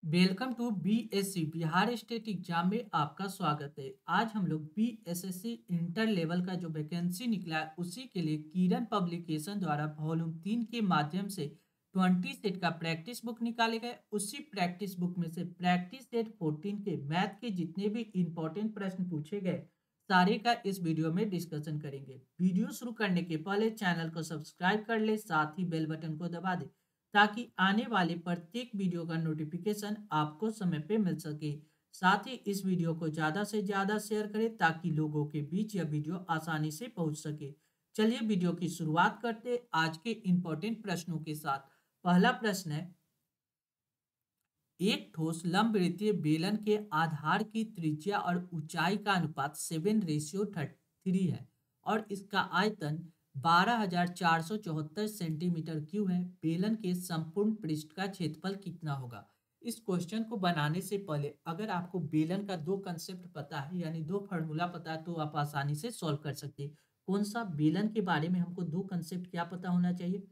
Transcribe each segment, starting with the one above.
Welcome to BSC Bihar state exam में आपका स्वागत है। आज हम लोग बीएसएससी इंटर लेवल का जो वैकेंसी निकला है उसी के लिए किरण पब्लिकेशन द्वारा वॉल्यूम 3 के माध्यम से 20 सेट का प्रैक्टिस बुक निकाले गए। उसी प्रैक्टिस बुक में से प्रैक्टिस सेट 14 के मैथ के जितने भी इंपॉर्टेंट प्रश्न पूछे गए सारे का इस वीडियो में डिस्कशन करेंगे। वीडियो शुरू करने के पहले चैनल को सब्सक्राइब कर ले, साथ ही बेल बटन को दबा दे ताकि आने वाले प्रत्येक वीडियो का नोटिफिकेशन आपको समय पे मिल सके। साथ ही इस वीडियो को ज़्यादा से ज़्यादा शेयर करें ताकि लोगों के बीच यह वीडियो आसानी से पहुंच सके। चलिए वीडियो की शुरुआत करते आज के इंपॉर्टेंट प्रश्नों के साथ। पहला प्रश्न है, एक ठोस लंबवृत्तीय बेलन के आधार की त्रिज्या और ऊंचाई का अनुपात 7:3 है और इसका आयतन 12,474 सेंटीमीटर क्यूब है। बेलन के संपूर्ण पृष्ठ का क्षेत्रफल कितना होगा? इस क्वेश्चन को बनाने से पहले अगर आपको बेलन का दो कंसेप्ट पता है यानी दो फार्मूला पता है तो आप आसानी से सॉल्व कर सकते हैं। कौन सा? बेलन के बारे में हमको दो कंसेप्ट क्या पता होना चाहिए?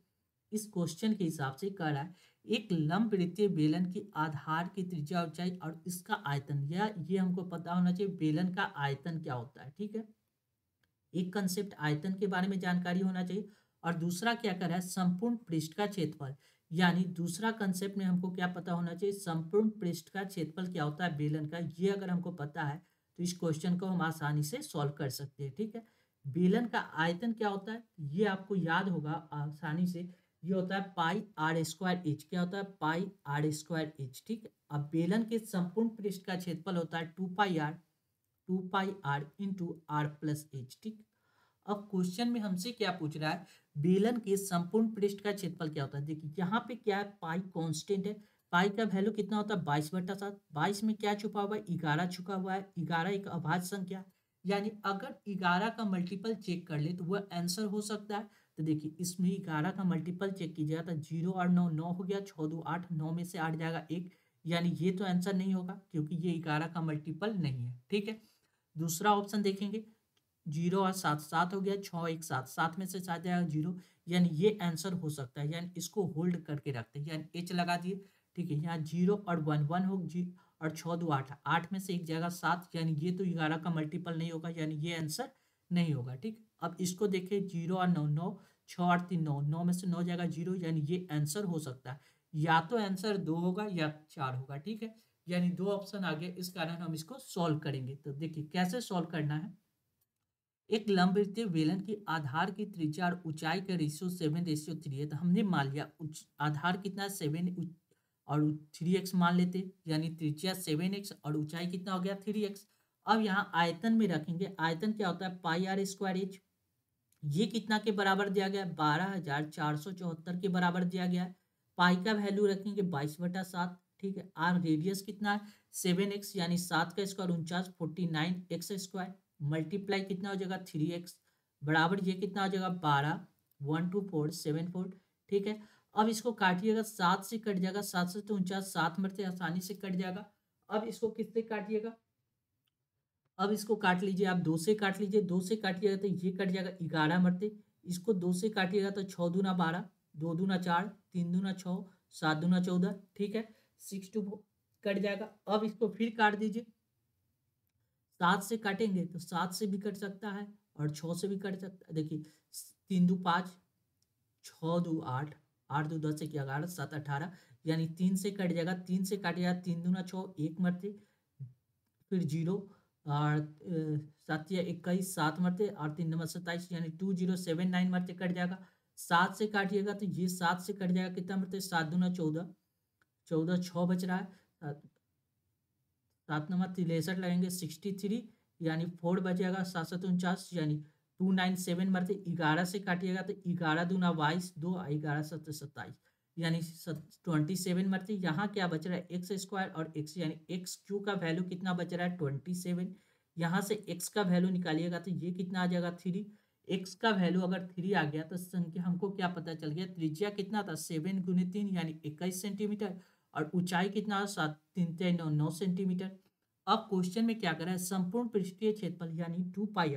इस क्वेश्चन के हिसाब से कह रहा है एक लंबवृत्तीय बेलन की आधार की त्रिज्या, ऊंचाई और इसका आयतन, या ये हमको पता होना चाहिए बेलन का आयतन क्या होता है। ठीक है, एक कंसेप्ट आयतन के बारे में जानकारी होना चाहिए और दूसरा क्या कर रहा है, संपूर्ण पृष्ठ का क्षेत्रफल, यानी दूसरा कंसेप्ट में हमको क्या पता होना चाहिए, संपूर्ण पृष्ठ का क्षेत्रफल क्या होता है बेलन का। ये अगर हमको पता है तो इस क्वेश्चन को हम आसानी से सॉल्व कर सकते हैं। ठीक है, बेलन का आयतन क्या होता है ये आपको याद होगा आसानी से, ये होता है पाई आर स्क्वायर एच। क्या होता है? पाई आर स्क्वायर एच। ठीक है, अब बेलन के संपूर्ण पृष्ठ का क्षेत्रफल होता है 2 pi r into r plus h. ठीक, अब क्वेश्चन में हमसे क्या पूछ रहा है, बेलन के संपूर्ण पृष्ठ का क्षेत्रफल क्या होता है। देखिए यहाँ पे क्या है, पाई कांस्टेंट है। पाई का वैल्यू कितना होता है? 22/7। 22 में क्या छुपा हुआ है? 11 छुपा हुआ है। 11 एक अभाज्य संख्या है, यानी अगर 11 का मल्टीपल चेक कर ले तो वह आंसर हो सकता है। तो देखिए इसमें 11 का मल्टीपल चेक कीजिएगा तो 0 और 9, 9 हो गया, 6 2 8, 9 में से 8 जाएगा 1, यानी ये तो आंसर नहीं होगा क्योंकि ये 11 का मल्टीपल नहीं है। ठीक है, दूसरा ऑप्शन देखेंगे, 0 और 7, 7 हो गया, 6 1 7, 7 में से 7 जाएगा 0, यानी ये आंसर हो सकता है, यानी इसको होल्ड करके रखते हैं, यानी एच लगा दिए। ठीक है, यहाँ 0 और 1 1 हो जी, और 6 2 8, 8 में से एक जाएगा 7, यानी ये तो 11 का मल्टीपल नहीं होगा, यानी ये आंसर नहीं होगा। ठीक, अब इसको देखिए 0 और 9 9, 6 और 3 9, 9 में से 9 जाएगा 0, यानी ये आंसर हो सकता है, या तो आंसर 2 होगा या 4 होगा। ठीक है, यानी दो ऑप्शन आ गए, इस कारण हम इसको सॉल्व करेंगे। तो देखिए कैसे सॉल्व करना है। एक लंबवृत्तीय बेलन की आधार की त्रिज्या और ऊंचाई का रेशियो 7:3 है। तो हमने मान लिया आधार कितना है 7 और 3x मान लेते, यानी त्रिज्या 7x और ऊंचाई कितना हो गया 3x। अब यहाँ आयतन में रखेंगे, आयतन क्या होता है पाई आर स्क्वायर एच। ये कितना के बराबर दिया गया है? 12,474 के बराबर दिया गया है। पाई का वैल्यू रखेंगे 22/7। ठीक है, आर रेडियस कितना है 7x, यानी 7 का स्क्वायर 49, 49x स्क्वायर, मल्टीप्लाई कितना हो जाएगा 3x, बराबर ये कितना हो जाएगा 12, 1 2 4 7 4। ठीक है, अब इसको काटिएगा, 7 से कट जाएगा, 7 से तो 49, 7 मरते आसानी से कट जाएगा। अब इसको किससे काटिएगा? अब इसको काट लीजिए, आप 2 से काट लीजिए, 2 से काटिएगा तो ये कट जाएगा 11 मरते, इसको 2 से काटिएगा तो 6 दूना 12, 2 दूना 4, 3 दूना 6, 7 दूना 14। ठीक है, 6 2 कट जाएगा। अब इसको फिर काट दीजिए, 7 से काटेंगे तो 7 से भी कट सकता है और 6 से भी कट सकता है। देखिए 3 2 5, 6 2 8, 8 2 10 1 11, 7 18, यानी 3 से कट जाएगा, 3 से काटेगा 3 दूना 6, 1 मरते, फिर 0 और 7 या 21, 7 मरते और 3 नंबर 27, यानी 2079 मरते कट जाएगा। 7 से काटिएगा तो ये 7 से कट जाएगा, कितना मरते 7 दूना 14, 14 6 बच रहा है, 7 नंबर 63 लगेंगे 63, यानी 4 बचेगा, 7 7 49, यानी 297 मरते। 11 से काटिएगा तो 11 दूना 22, 2 11 7 27, यानी 27 मरते। यहाँ क्या बच रहा है एक्स स्क्वायर और एक्स, यानी एक्स क्यू का वैल्यू कितना बच रहा है 27। यहाँ से एक्स का वैल्यू निकालिएगा तो ये कितना आ जाएगा 3। एक्स का वैल्यू अगर 3 आ गया तो संख्या हमको क्या पता चल गया, त्रिज्या कितना था 7 गुने 3, यानी 21 सेंटीमीटर, और ऊंचाई कितना 7 3 3 9 9 सेंटीमीटर। अब क्वेश्चन में क्या करा है, संपूर्ण पृष्ठीय क्षेत्रफल यानी 2 pi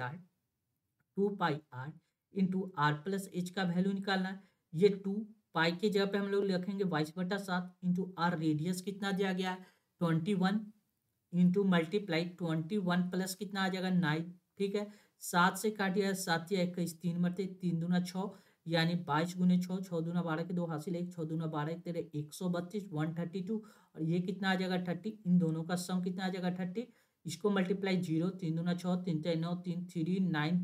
r into r plus h का वैल्यू निकालना है। ये 2 पाई के जगह पे हम लोग लिखेंगे 22/7 इंटू आर रेडियस कितना दिया गया है 21 इंटू मल्टीप्लाई 21 प्लस कितना आ जाएगा 9। ठीक है, 7 से काट दिया 7 या 21 3 मरते 3 दूना 6 यानी 22 गुने 6 6 दूना 12 के 2 हासिल 1 6 दूना 12 तेरे 132 132 और ये कितना आ जाएगा 30। इन दोनों का सम कितना आ जाएगा 30। इसको मल्टीप्लाई 0 3 दूना 6 3 3 9 3 3 9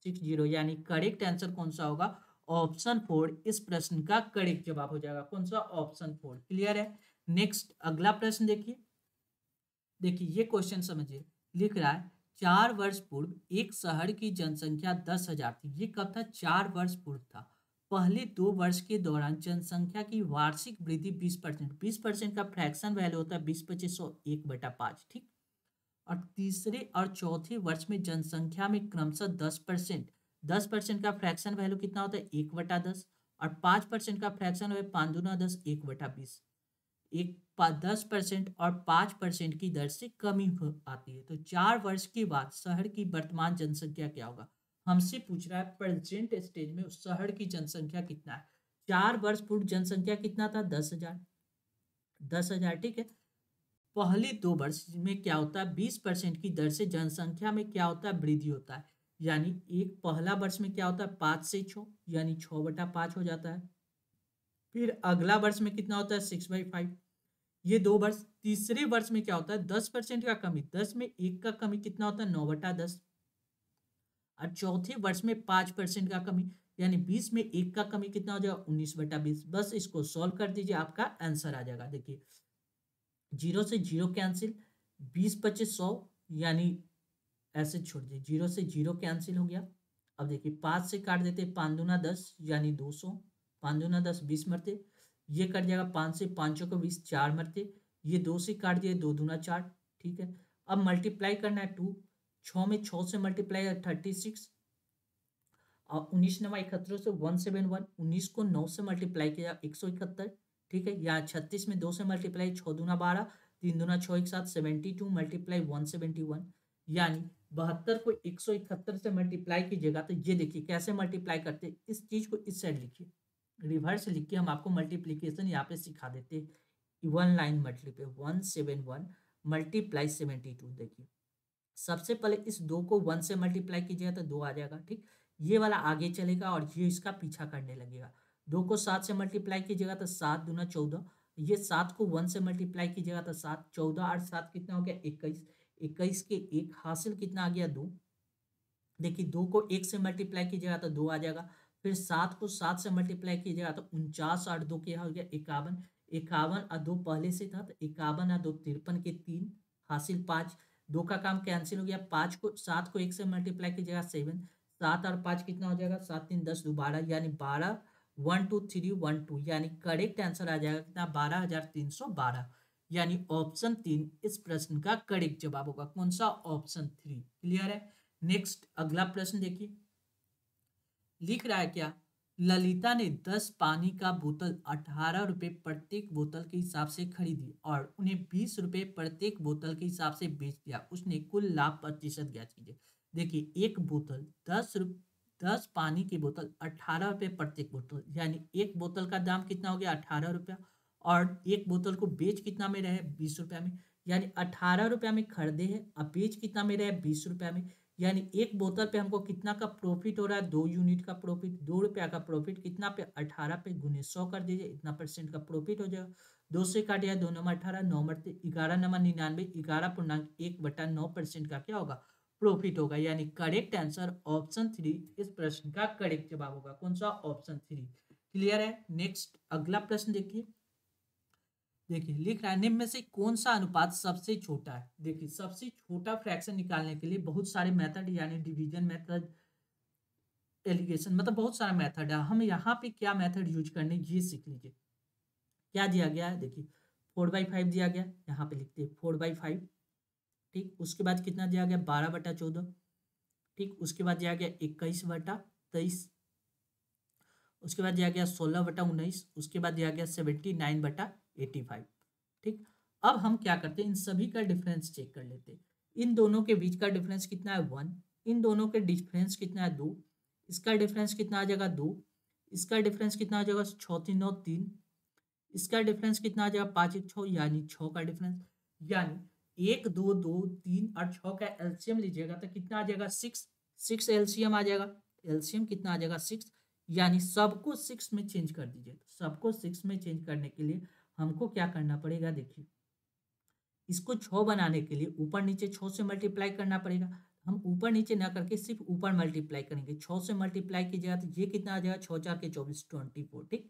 6 0 यानी करेक्ट आंसर कौन सा होगा ऑप्शन 4 इस प्रश्न का करेक्ट जवाब हो जाएगा। कौन सा ऑप्शन 4। क्लियर है। नेक्स्ट अगला प्रश्न देखिए। देखिए ये क्वेश्चन समझिए। लिख रहा है 4 वर्ष पूर्व एक शहर की जनसंख्या 10,000 थी। ये कब था 4 वर्ष पूर्व था। पहले 2 वर्ष के दौरान जनसंख्या की वार्षिक वृद्धि 20%। 20% का फ्रैक्शन वैल्यू होता है 20/100 ठीक। और तीसरे और चौथे वर्ष में जनसंख्या में क्रमशः 10%। 10% का फ्रैक्शन वैल्यू कितना होता है 1/10 और 5% का फ्रैक्शन है 5 दूना 10 1/20। 10% और 5% की दर से कमी आती है। तो 4 वर्ष के बाद शहर की वर्तमान जनसंख्या क्या होगा। हमसे पूछ रहा है प्रेजेंट स्टेज में उस शहर की जनसंख्या कितना है। 4 वर्ष पूर्व जनसंख्या कितना था 10,000। 10,000 ठीक है। पहले 2 वर्ष में क्या होता है 20% की दर से जनसंख्या में क्या होता है वृद्धि होता है। यानी एक पहला वर्ष में क्या होता है 5 से 6 यानी 6/5 हो जाता है। फिर अगला वर्ष में कितना होता है 6/5। ये 2 वर्ष। तीसरे वर्ष में क्या होता है 10% का कमी। 10 में 1 का कमी कितना होता है 9/10 और चौथे वर्ष में 5% का कमी यानी 20 में 1 का कमी कितना हो जाएगा 19/20। बस इसको सॉल्व कर दीजिए आपका आंसर आ जाएगा। देखिए 0 से 0 कैंसिल 20/25 100 यानी ऐसे छोड़ दीजिए 0 से 0 कैंसिल हो गया। अब देखिए 5 से काट देते 5 दूना 10 यानी 200। 5 दूना 10 20 मरते ये कट जाएगा 5 से 5 को 20 4 मरते ये 2 से काट दिए 2 दूना 4 ठीक है। अब मल्टीप्लाई करना है 2 6 में 6 से मल्टीप्लाई है 36 और 19 नमा 71 से 171 19 को 9 से मल्टीप्लाई किया 171 ठीक है। यहाँ 36 में 2 से मल्टीप्लाई 6 दूना 12 3 दूना 6 एक साथ 72 मल्टीप्लाई 171 यानी 72 को 171 से मल्टीप्लाई कीजिएगा तो ये देखिए कैसे मल्टीप्लाई करते। इस चीज को इस साइड लिखिए रिवर्स लिख के हम आपको मल्टीप्लीकेशन यहाँ पे सिखा देते। 1 लाइन मल्टीप्लाई 171 मल्टीप्लाई 72। देखिए सबसे पहले इस 2 को 1 से मल्टीप्लाई कीजिएगा तो 2 आ जाएगा ठीक। ये वाला आगे चलेगा और ये इसका पीछा करने लगेगा। 2 को 7 से मल्टीप्लाई कीजिएगा तो 7 दूना 14 ये 7 को 1 से मल्टीप्लाई कीजिएगा तो 7 14 और 7 कितना हो गया 21 21 के 1 हासिल कितना आ गया 2। देखिए 2 को 1 से मल्टीप्लाई कीजिएगा तो 2 आ जाएगा। फिर 7 को 7 से मल्टीप्लाई कीजिएगा तो 49 और 2 क्या हो गया 51 51 और 2 पहले से था तो 51 और 2 53 के 3 हासिल 5 2 का काम कैंसिल हो गया। 5 को 7 को 1 से मल्टीप्लाई कीजिएगा 7 7 और 5 कितना हो जाएगा 7 3 10 2 12 यानी 12 1 2 3 1 2 यानी करेक्ट आंसर आ जाएगा कितना 12,312 यानी ऑप्शन 3 इस प्रश्न का करेक्ट जवाब होगा। कौन सा ऑप्शन 3। क्लियर है। नेक्स्ट अगला प्रश्न देखिए। लिख रहा है क्या ललिता ने 10 पानी का बोतल 18 रुपए प्रत्येक बोतल के हिसाब से खरीदी और उन्हें 20 रुपए प्रत्येक बोतल के हिसाब से बेच दिया। उसने कुल लाभ प्रतिशत ज्ञात कीजिए। देखिए एक बोतल 10 पानी की बोतल 18 रुपए प्रत्येक बोतल यानी एक बोतल का दाम कितना हो गया 18 रुपया और एक बोतल को बेच कितना में रहे 20 रुपया में यानी 18 रुपया में खरीदे है अब बेच कितना में रहे 20 रुपया में यानी एक बोतल पे हमको कितना का प्रॉफिट हो रहा है 2 यूनिट का प्रॉफिट 2 रुपया का प्रॉफिट कितना पे 18 पे गुने 100 कर दीजिए इतना परसेंट का प्रॉफिट हो जाएगा। 2 से काट दिया 2 नंबर 18 9 मरते 11 नंबर 99 11.1/9% का क्या होगा प्रॉफिट होगा यानी करेक्ट आंसर ऑप्शन 3 इस प्रश्न का करेक्ट जवाब होगा। कौन सा ऑप्शन 3। क्लियर है। नेक्स्ट अगला प्रश्न देखिए। देखिए लिख रहा है निम्न में से कौन सा अनुपात सबसे छोटा है। देखिए सबसे छोटा फ्रैक्शन निकालने के लिए बहुत सारे मेथड यानी डिवीजन मेथड एलिगेशन मतलब बहुत सारा मेथड है। हम यहाँ पे क्या मेथड यूज करने ये सीख लीजिए। क्या दिया गया है देखिए 4/5 दिया गया यहाँ पे लिखते हैं 4/5 ठीक। उसके बाद कितना दिया गया 12/14 ठीक। उसके बाद दिया गया 21/23 उसके बाद दिया गया 16/19 उसके बाद दिया गया 79/85 ठीक। अब हम क्या करते हैं इन सभी का डिफरेंस चेक कर लेते हैं। इन दोनों के बीच का डिफरेंस कितना है 1 इन दोनों के डिफरेंस कितना है 2 इसका डिफरेंस कितना आ जाएगा 2 इसका डिफरेंस कितना आ जाएगा 6 3 9 3। इसका डिफरेंस कितना आ जाएगा 5 1 6 यानी 6 का डिफरेंस। यानी 1 2 2 3 और 6 का एलसीएम लीजिएगा तो कितना आ जाएगा 6। 6 एलसीएम आ जाएगा। एलसीएम कितना आ जाएगा 6। यानी सबको 6 में चेंज कर दीजिए। तो सबको 6 में चेंज करने के लिए हमको क्या करना पड़ेगा, देखिए इसको 6 बनाने के लिए ऊपर नीचे 6 से मल्टीप्लाई करना पड़ेगा। हम ऊपर नीचे ना करके सिर्फ ऊपर मल्टीप्लाई करेंगे। 6 से मल्टीप्लाई कीजिएगा तो ये कितना आ जाएगा 6 4 के 24 24। ठीक।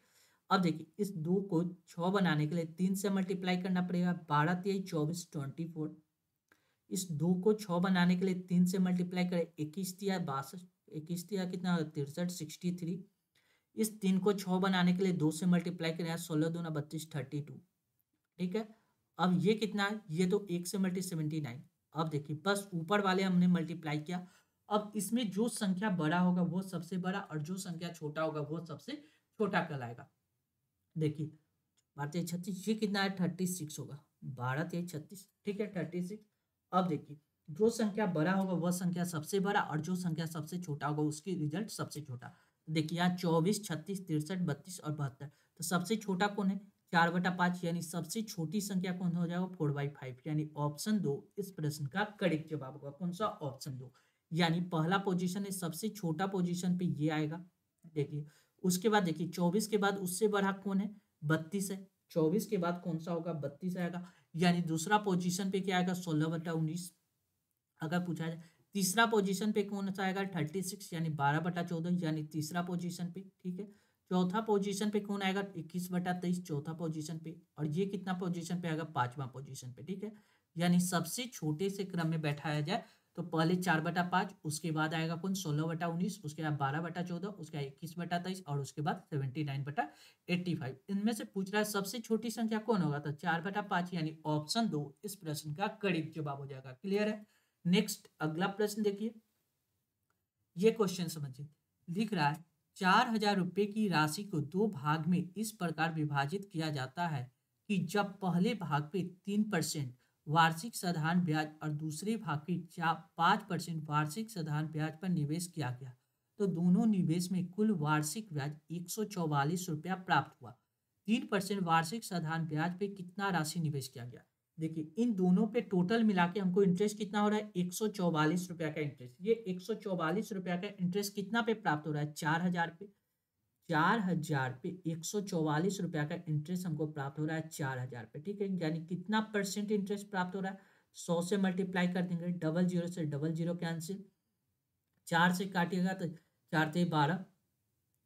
अब देखिए इस 2 को 6 बनाने के लिए 3 से मल्टीप्लाई करना पड़ेगा। 12 3 24 24। इस 2 को 6 बनाने के लिए 3 से मल्टीप्लाई करें 21 3 62। 21 3 कितना 63 63। इस 3 को 6 बनाने के लिए 2 से मल्टीप्लाई करें 16 2 32 32। ठीक है। अब ये कितना है, ये तो 1 से मल्टी 79। अब देखिए बस ऊपर वाले हमने मल्टीप्लाई किया। अब इसमें जो संख्या बड़ा होगा वो सबसे बड़ा और जो संख्या छोटा होगा वो सबसे छोटा कहलाएगा। देखिए 12 36 ये कितना है 36 होगा। 12 36। ठीक है 36। अब देखिए जो संख्या बड़ा होगा वह संख्या सबसे बड़ा और जो संख्या सबसे छोटा होगा उसकी रिजल्ट सबसे छोटा। देखिए यहाँ 24 36 63 32 और 72। तो सबसे छोटा कौन है 4/5 यानी सबसे छोटी संख्या कौन हो जाएगा 4/5 यानी ऑप्शन 2 इस प्रश्न का करेक्ट जवाब होगा। कौन सा ऑप्शन 2 यानी पहला पोजीशन है सबसे छोटा पोजीशन पे ये आएगा। देखिए उसके बाद देखिए 24 के बाद उससे बड़ा कौन है 32 है। 24 के बाद कौन सा होगा 32 आएगा। यानी दूसरा पोजीशन पे क्या आएगा 16/19 अगर पूछा जाए। तीसरा पोजीशन पे कौन सा आएगा 36 यानी 12/14 यानी तीसरा पोजीशन पे। ठीक है। चौथा पोजीशन पे कौन आएगा 21/23 चौथा पोजीशन पे। और ये कितना पोजीशन पे आएगा 5वां पोजीशन पे। ठीक है। यानी सबसे छोटे से क्रम में बैठाया जाए तो पहले 4/5 उसके बाद आएगा कौन 16/19 उसके बाद 12/14 उसके बाद 21/23 और उसके बाद 79/85। इनमें से पूछ रहा है सबसे छोटी संख्या कौन होगा तो 4/5 यानी ऑप्शन 2 इस प्रश्न का करेक्ट जवाब हो जाएगा। क्लियर है। नेक्स्ट अगला प्रश्न देखिए। ये क्वेश्चन समझिए। लिख रहा है 4,000 रुपये की राशि को 2 भाग में इस प्रकार विभाजित किया जाता है कि जब पहले भाग पे 3% वार्षिक साधारण ब्याज और दूसरे भाग पे 5% वार्षिक साधारण ब्याज पर निवेश किया गया तो दोनों निवेश में कुल वार्षिक ब्याज 144 रुपया प्राप्त हुआ। 3% वार्षिक साधारण ब्याज पे कितना राशि निवेश किया गया। देखिए इन दोनों पे टोटल मिला के हमको इंटरेस्ट कितना हो रहा है 144 रुपया का इंटरेस्ट। ये 144 रुपया का इंटरेस्ट कितना पे प्राप्त हो रहा है 4,000 पे। 4,000 पे 144 रुपया का इंटरेस्ट हमको प्राप्त हो रहा है 4,000 पे। ठीक है। यानी कितना परसेंट इंटरेस्ट प्राप्त हो रहा है 100 से मल्टीप्लाई कर देंगे। 00 से 00 कैंसिल। 4 से काटिएगा तो 4 से 12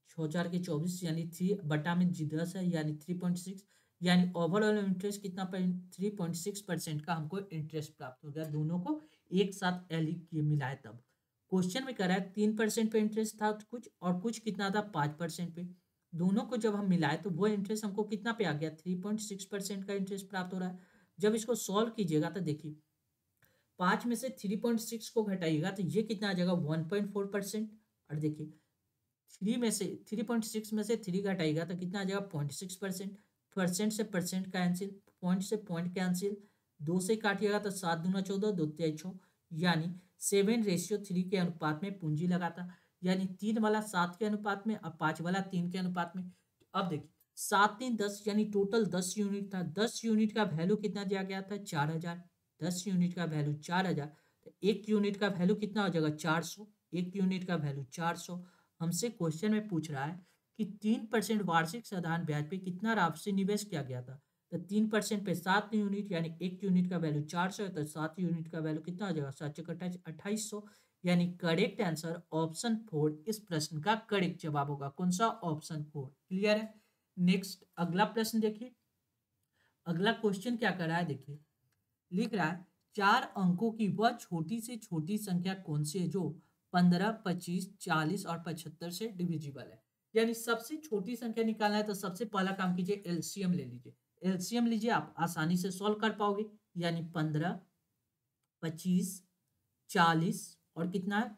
6 4 के 24 यानी 3 बटा में 10 है यानी 3.6 यानी ओवरऑल इंटरेस्ट कितना 3.6% का हमको इंटरेस्ट प्राप्त हो गया दोनों को एक साथ एल किए मिलाए तब। क्वेश्चन में कह रहा है 3% पे इंटरेस्ट था कुछ और कुछ कितना था 5% पे। दोनों को जब हम मिलाए तो वो इंटरेस्ट हमको कितना पे आ गया 3.6% का इंटरेस्ट प्राप्त हो रहा है। जब इसको सॉल्व कीजिएगा तो देखिए 5 में से 3.6 को घटाइएगा तो ये कितना आ जाएगा 1.4%। और देखिए 3.6 में से 3 घटाएगा तो कितना आ जाएगा 0.6%। परसेंट से परसेंट कैंसिल पॉइंट से पॉइंट कैंसिल। 2 से काटिएगा तो 7 दूना 14 2 3 6 यानी 7:3 के अनुपात में पूंजी लगाता। यानी 3 वाला 7 के अनुपात में और 5 वाला 3 के अनुपात में। अब देखिए 7 3 10 यानी टोटल 10 यूनिट था। 10 यूनिट का वैल्यू कितना दिया गया था 4,000। 10 यूनिट का वैल्यू 4,000 तो 1 यूनिट का वैल्यू कितना हो जाएगा 400। 1 यूनिट का वैल्यू 400। हमसे क्वेश्चन में पूछ रहा है कि 3% वार्षिक साधारण ब्याज पे कितना राशि निवेश किया गया था। तो 3% पे 7 यूनिट यानी 1 यूनिट का वैल्यू 400 है तो 7 यूनिट का वैल्यू कितना हो जाएगा 7 2800 यानी करेक्ट आंसर ऑप्शन 4 इस प्रश्न का करेक्ट जवाब होगा। कौन सा ऑप्शन 4। क्लियर है। नेक्स्ट अगला प्रश्न देखिए। अगला क्वेश्चन क्या कर रहा है देखिए। लिख रहा है 4 अंकों की वह छोटी से छोटी संख्या कौन सी है जो 15 25 40 और 75 से डिविजिबल है। यानी सबसे छोटी संख्या निकालना है तो सबसे पहला काम कीजिए एलसीएम ले लीजिए। एलसीएम लीजिए आप आसानी से सॉल्व कर पाओगे। यानी 15 25 40 और कितना है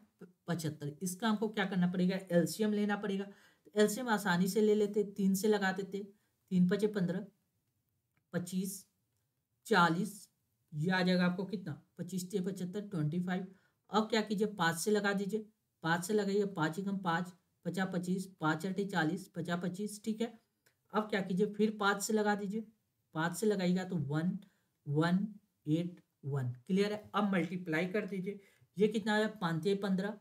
75। इसका हमको क्या करना पड़ेगा एलसीएम लेना पड़ेगा। एलसीएम आसानी से ले लेते 3 से लगा देते 3 5 15 25 40 ये आ जाएगा आपको कितना 25 75 25। अब क्या कीजिए 5 से लगा दीजिए 5 से लगाइए 5 एकम 5 50 25, 5 × 40, 50 25, ठीक है। अब क्या कीजिए, फिर 5 से लगा दीजिए, 5 से लगाइएगा तो 1181, क्लियर है। अब मल्टीप्लाई कर दीजिए, ये कितना आया, 5 × 15,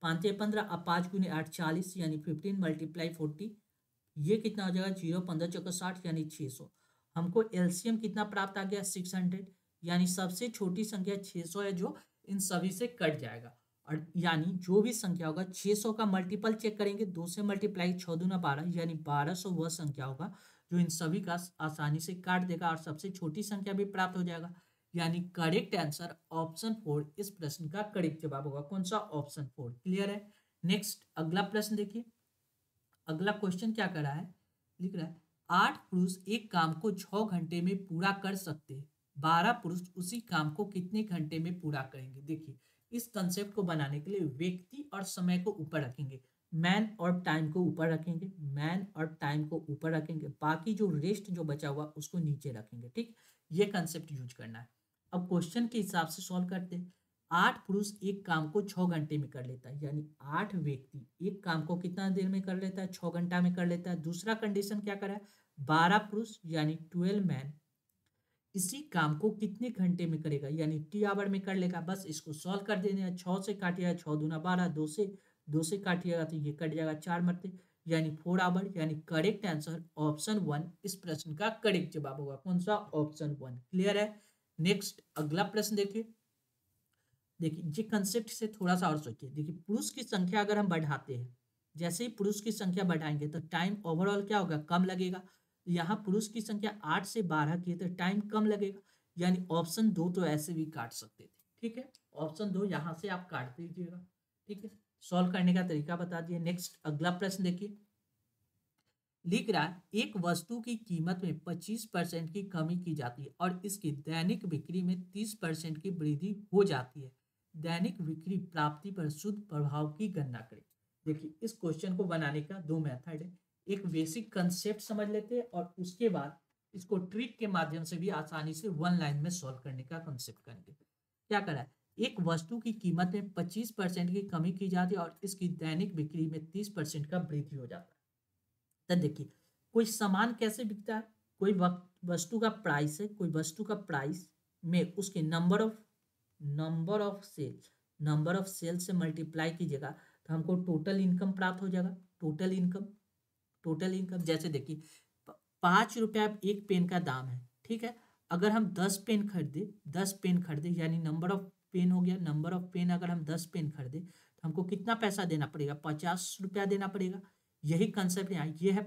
5 × 15, अब 5 × 8 40, यानी 15 × 40, ये कितना हो जाएगा, 0 15 × 4 = 60, यानी 600। हमको एलसीएम कितना प्राप्त आ गया, 600, यानी सबसे छोटी संख्या 600 है, जो इन सभी से कट जाएगा। और यानी जो भी संख्या होगा 600 का मल्टीपल चेक करेंगे, 2 से मल्टीप्लाई, 6 दूना 12, यानी 1200 वह संख्या होगा जो इन सभी का आसानी से काट देगा और सबसे छोटी संख्या भी प्राप्त हो जाएगा। यानी करेक्ट आंसर ऑप्शन 4 इस प्रश्न का करेक्ट जवाब होगा। कौन सा, ऑप्शन 4, क्लियर है। नेक्स्ट अगला प्रश्न देखिए, अगला क्वेश्चन क्या कर रहा है, लिख रहा है 8 पुरुष एक काम को 6 घंटे में पूरा कर सकते हैं, 12 पुरुष उसी काम को कितने घंटे में पूरा करेंगे। देखिए, इस कंसेप्ट को बनाने के लिए व्यक्ति और समय को ऊपर रखेंगे, मैन और टाइम को ऊपर रखेंगे, मैन और टाइम को ऊपर रखेंगे, बाकी जो रेस्ट जो बचा हुआ उसको नीचे रखेंगे, ठीक। ये कंसेप्ट यूज करना है। अब क्वेश्चन के हिसाब से सॉल्व करते हैं। 8 पुरुष एक काम को 6 घंटे में कर लेता है, यानी 8 व्यक्ति एक काम को कितना देर में कर लेता है, 6 घंटा में कर लेता है। दूसरा कंडीशन क्या करा है, 12 पुरुष यानी 12 मैन इसी काम को कितने घंटे में करेगा, यानी टी आवर में कर लेगा। बस इसको सॉल्व कर देना है, 6 से काटिएगा, 6 दूना 12, 2 से काटिएगा तो ये कट जाएगा 4 मरते, यानी 4 आवर। यानी करेक्ट आंसर ऑप्शन 1 इस प्रश्न का करेक्ट जवाब होगा। कौन सा, ऑप्शन 1, क्लियर है। नेक्स्ट अगला प्रश्न देखिए, देखिए ये कंसेप्ट से थोड़ा सा और सोचिए। देखिए, पुरुष की संख्या अगर हम बढ़ाते हैं, जैसे ही पुरुष की संख्या बढ़ाएंगे तो टाइम ओवरऑल क्या होगा, कम लगेगा। यहाँ पुरुष की संख्या 8 से 12 की है तो टाइम कम लगेगा, यानी ऑप्शन 2 तो ऐसे भी काट सकते थे, ठीक है। ऑप्शन 2 यहाँ से आप काट दीजिएगा, ठीक है। सॉल्व करने का तरीका बता दिए। नेक्स्ट अगला प्रश्न देखिए, लिख रहा है एक वस्तु की कीमत में 25% की कमी की जाती है और इसकी दैनिक बिक्री में 30% की वृद्धि हो जाती है। दैनिक बिक्री प्राप्ति पर शुद्ध प्रभाव की गणना करें। देखिए, इस क्वेश्चन को बनाने का 2 मेथड है। एक बेसिक कंसेप्ट समझ लेते हैं और उसके बाद इसको ट्रिक के माध्यम से भी आसानी से 1 लाइन में सॉल्व करने का कंसेप्ट करेंगे। क्या करा है, एक वस्तु की कीमत में 25% की कमी की जाती है और इसकी दैनिक बिक्री में 30% का वृद्धि हो जाता है। तो देखिए, कोई सामान कैसे बिकता है, कोई वस्तु का प्राइस है, कोई वस्तु का प्राइस में उसके नंबर ऑफ सेल से मल्टीप्लाई कीजिएगा तो हमको टोटल इनकम प्राप्त हो जाएगा। टोटल इनकम जैसे देखिए, 5 रुपया एक पेन का दाम है, ठीक है। अगर हम 10 पेन खरीदे यानी नंबर ऑफ पेन हो गया, नंबर ऑफ पेन अगर हम 10 पेन खरीदे तो हमको कितना पैसा देना पड़ेगा, 50 रुपया देना पड़ेगा। यही कंसेप्ट यहाँ, ये है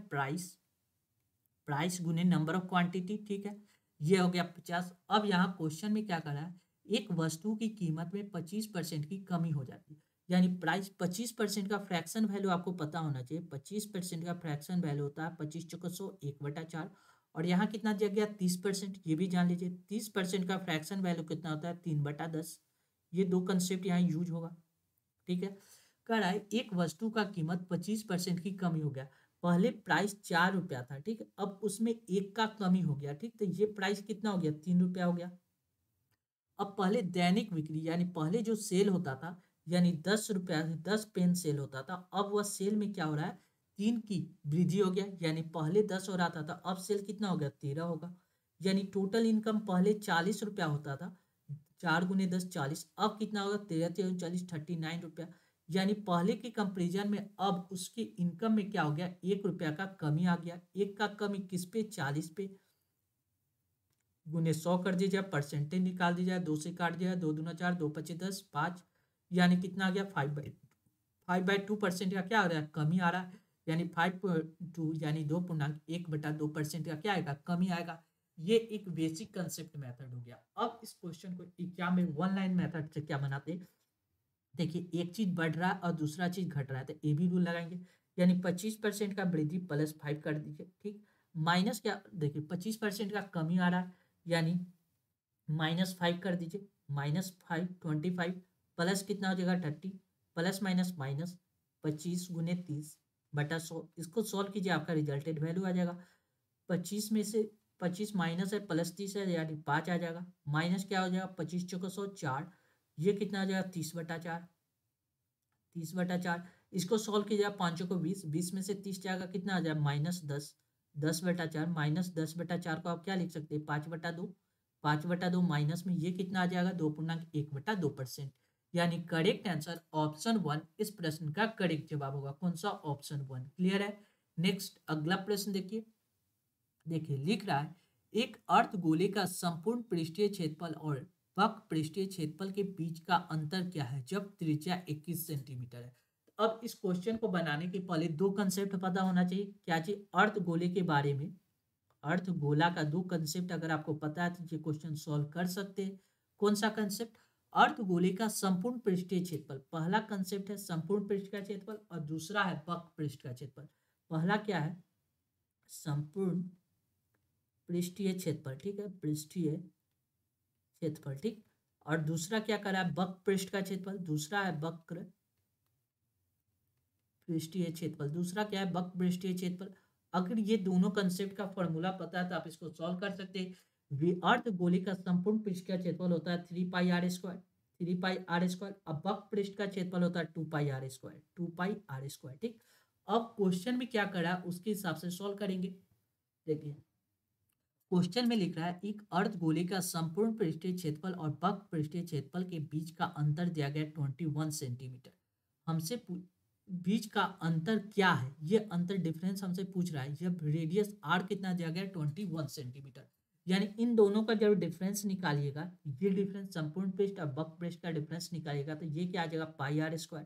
प्राइस गुने नंबर ऑफ क्वांटिटी, ठीक है। ये हो गया 50। अब यहाँ क्वेश्चन में क्या करा है, एक वस्तु की कीमत में 25% की कमी हो जाती है, यानी प्राइस 25% का फ्रैक्शन वैल्यू आपको पता होना चाहिए। 25% का फ्रैक्शन वैल्यू होता है 25 चौको 100 1/4, और यहाँ कितना दिया गया, 30%, ये भी जान लीजिए। 30% का फ्रैक्शन वैल्यू कितना होता है, 3/10। ये 2 कंसेप्ट यहाँ यूज होगा, ठीक है। कह रहा है एक वस्तु का कीमत 25% की कमी हो गया। पहले प्राइस 4 रुपया था, ठीक है, अब उसमें 1 का कमी हो गया, ठीक। तो ये प्राइस कितना हो गया, 3 रुपया हो गया। अब पहले दैनिक बिक्री यानी पहले जो सेल होता था, यानी 10 रुपया 10 पेन सेल होता था, अब वह सेल में क्या हो रहा है, 3 की वृद्धि हो गया, यानी पहले 10 हो रहा था अब सेल कितना हो गया, 13 होगा। यानी टोटल इनकम पहले 40 रुपया होता था, 4 × 10 40, अब कितना होगा, 13 × 39 रुपया। यानी पहले के कंपेरिजन में अब उसके इनकम में क्या हो गया, 1 रुपया का कमी आ गया। 1 का कमी किस पे, 40 पे, गुने 100 कर दीजिए, परसेंटेज निकाल दीजिए, 2 से काट दिया, 2 दूना 4, 2 पचे 10, 5, यानी कितना आ गया, 5/2% का क्या आ रहा है, कमी आ रहा है। यानी 5/2 यानी 2.1/2% का क्या आएगा, कमी आएगा। ये एक बेसिक कंसेप्ट मेथड हो गया। अब इस क्वेश्चन को एग्जाम में 1 लाइन मेथड से क्या बनाते हैं, देखिए एक चीज बढ़ रहा है और दूसरा चीज घट रहा है तो ए बी रूल लगाएंगे, यानी 25% का वृद्धि +5 कर दीजिए, ठीक। माइनस क्या, देखिए 25% का कमी आ रहा है, यानी -5 कर दीजिए, -5 25, प्लस कितना हो जाएगा 30, प्लस माइनस माइनस 25 × 30/100। इसको सॉल्व कीजिए, आपका रिजल्टेड वैल्यू आ जाएगा। 25 में से 25 माइनस है +30 है, यानी 5 आ जाएगा। माइनस क्या हो जाएगा, 25 चौको 100 4, ये कितना आ जाएगा, 30/4। 30/4। इसको सॉल्व कीजिए, 5 को 20, 20 में से 30 जाएगा, कितना आ जाए -10, 10/4, -10/4 को आप क्या लिख सकते हैं, 5/2, 5/2 माइनस में ये कितना आ जाएगा, 2.1/2%। यानी करेक्ट आंसर ऑप्शन 1 इस प्रश्न का करेक्ट जवाब होगा। कौन सा, ऑप्शन 1। क्लियर है। नेक्स्ट अगला प्रश्न देखिए, देखिए लिख रहा है एक अर्धगोले का संपूर्ण पृष्ठीय क्षेत्रफल और वक्र पृष्ठीय क्षेत्रफल के बीच का अंतर क्या है जब त्रिज्या 21 सेंटीमीटर है। अब इस क्वेश्चन को बनाने के पहले दो कंसेप्ट पता होना चाहिए। क्या चाहिए, अर्धगोले के बारे में, अर्धगोला का दो कंसेप्ट अगर आपको पता है तो ये क्वेश्चन सॉल्व कर सकते हैं। कौन सा कंसेप्ट, अर्धगोले का संपूर्ण पृष्ठीय क्षेत्रफल। पहला कंसेप्ट है संपूर्ण पृष्ठ का क्षेत्रफल और दूसरा है वक्र पृष्ठ का क्षेत्रफल। पहला क्या है, संपूर्ण पृष्ठीय क्षेत्रफल, ठीक है, पृष्ठीय क्षेत्रफल, ठीक। और दूसरा क्या करा है, वक्र पृष्ठ का क्षेत्रफल, दूसरा है वक्र पृष्ठीय क्षेत्रफल, दूसरा क्या है, वक्र पृष्ठीय क्षेत्रफल। अगर ये दोनों कंसेप्ट का फॉर्मूला पता है तो आप इसको सॉल्व कर सकते हैं। अर्धगोले का संपूर्ण पृष्ठ का क्षेत्रफल होता है 3πr², 3πr²। अब वक्र पृष्ठ का क्षेत्रफल होता है 2πr², 2πr², ठीक। अब क्वेश्चन में क्या करा उसके हिसाब से सॉल्व करेंगे। देखिए क्वेश्चन में लिख रहा है एक अर्धगोले का संपूर्ण पृष्ठीय क्षेत्रफल और वक्र पृष्ठीय क्षेत्रफल के बीच का अंतर दिया गया 21 सेंटीमीटर। हमसे बीच का अंतर क्या है, ये अंतर डिफरेंस हमसे पूछ रहा है। जब रेडियस आर कितना दिया गया 21 सेंटीमीटर, यानी इन दोनों का जब डिफरेंस निकालिएगा, ये डिफरेंस संपूर्ण पृष्ठ और वक्र पृष्ठ का डिफरेंस निकालिएगा तो ये क्या आ जाएगा, πr²।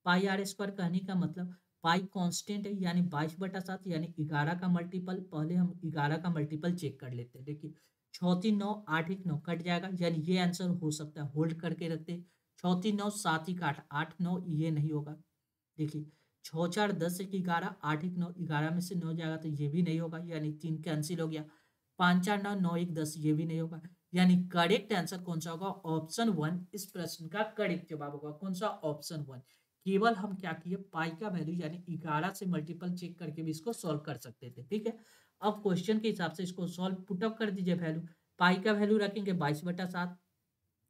πr² कहने का मतलब पाई कांस्टेंट है, यानी 22/7, यानी 11 का मल्टीपल। पहले हम 11 का मल्टीपल चेक कर लेते हैं। देखिए 6×3=9, 8×1=9 कट जाएगा, यानी ये आंसर हो सकता है। होल्ड करके रखते, 6×3=9, 7×1=8, 8×9 ये नहीं होगा। देखिए 6×4=10, 11, 8×1=9, 11 में से 9 जाएगा तो ये भी नहीं होगा, यानी 3 कैंसिल हो गया। 5×4=9, 9×1=10, ये भी नहीं होगा। यानी करेक्ट आंसर कौन सा होगा, ऑप्शन 1 इस प्रश्न का करेक्ट जवाब होगा। कौन सा, ऑप्शन 1। केवल हम क्या किए, पाई का वैल्यू यानी 11 से मल्टीपल चेक करके भी इसको सॉल्व कर सकते थे, ठीक है। अब क्वेश्चन के हिसाब से इसको सॉल्व पुटअप कर दीजिए। वैल्यू, पाई का वैल्यू रखेंगे 22/7,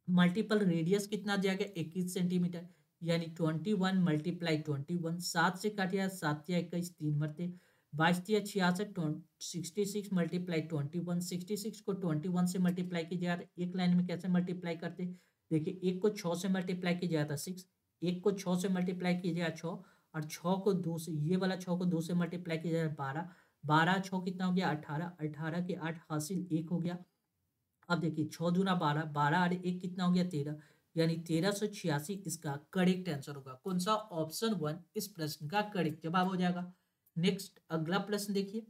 मल्टीपल रेडियस कितना दिया गया 21 सेंटीमीटर, यानी 21 × 21, 7 से काट गया, 7×21 3 मरते, 22×66 66 × 21, 66 को 21 से मल्टीप्लाई कीजिएगा तो एक लाइन में कैसे मल्टीप्लाई करते, देखिए एक को 6 से मल्टीप्लाई कीजिएगा तो 6, एक को 6 से मल्टीप्लाई कीजिएगा 6, और 6 को 2 से, ये वाला 6 को 2 से मल्टीप्लाई कीजिएगा 12, 12×6 कितना हो गया 18, 18 के 8 हासिल 1 हो गया। अब देखिए 6×2=12, 12 और 1 कितना हो गया 13, यानी 1386 इसका करेक्ट आंसर होगा। कौन सा, ऑप्शन 1 इस प्रश्न का करेक्ट जवाब हो जाएगा। नेक्स्ट अगला प्रश्न देखिए,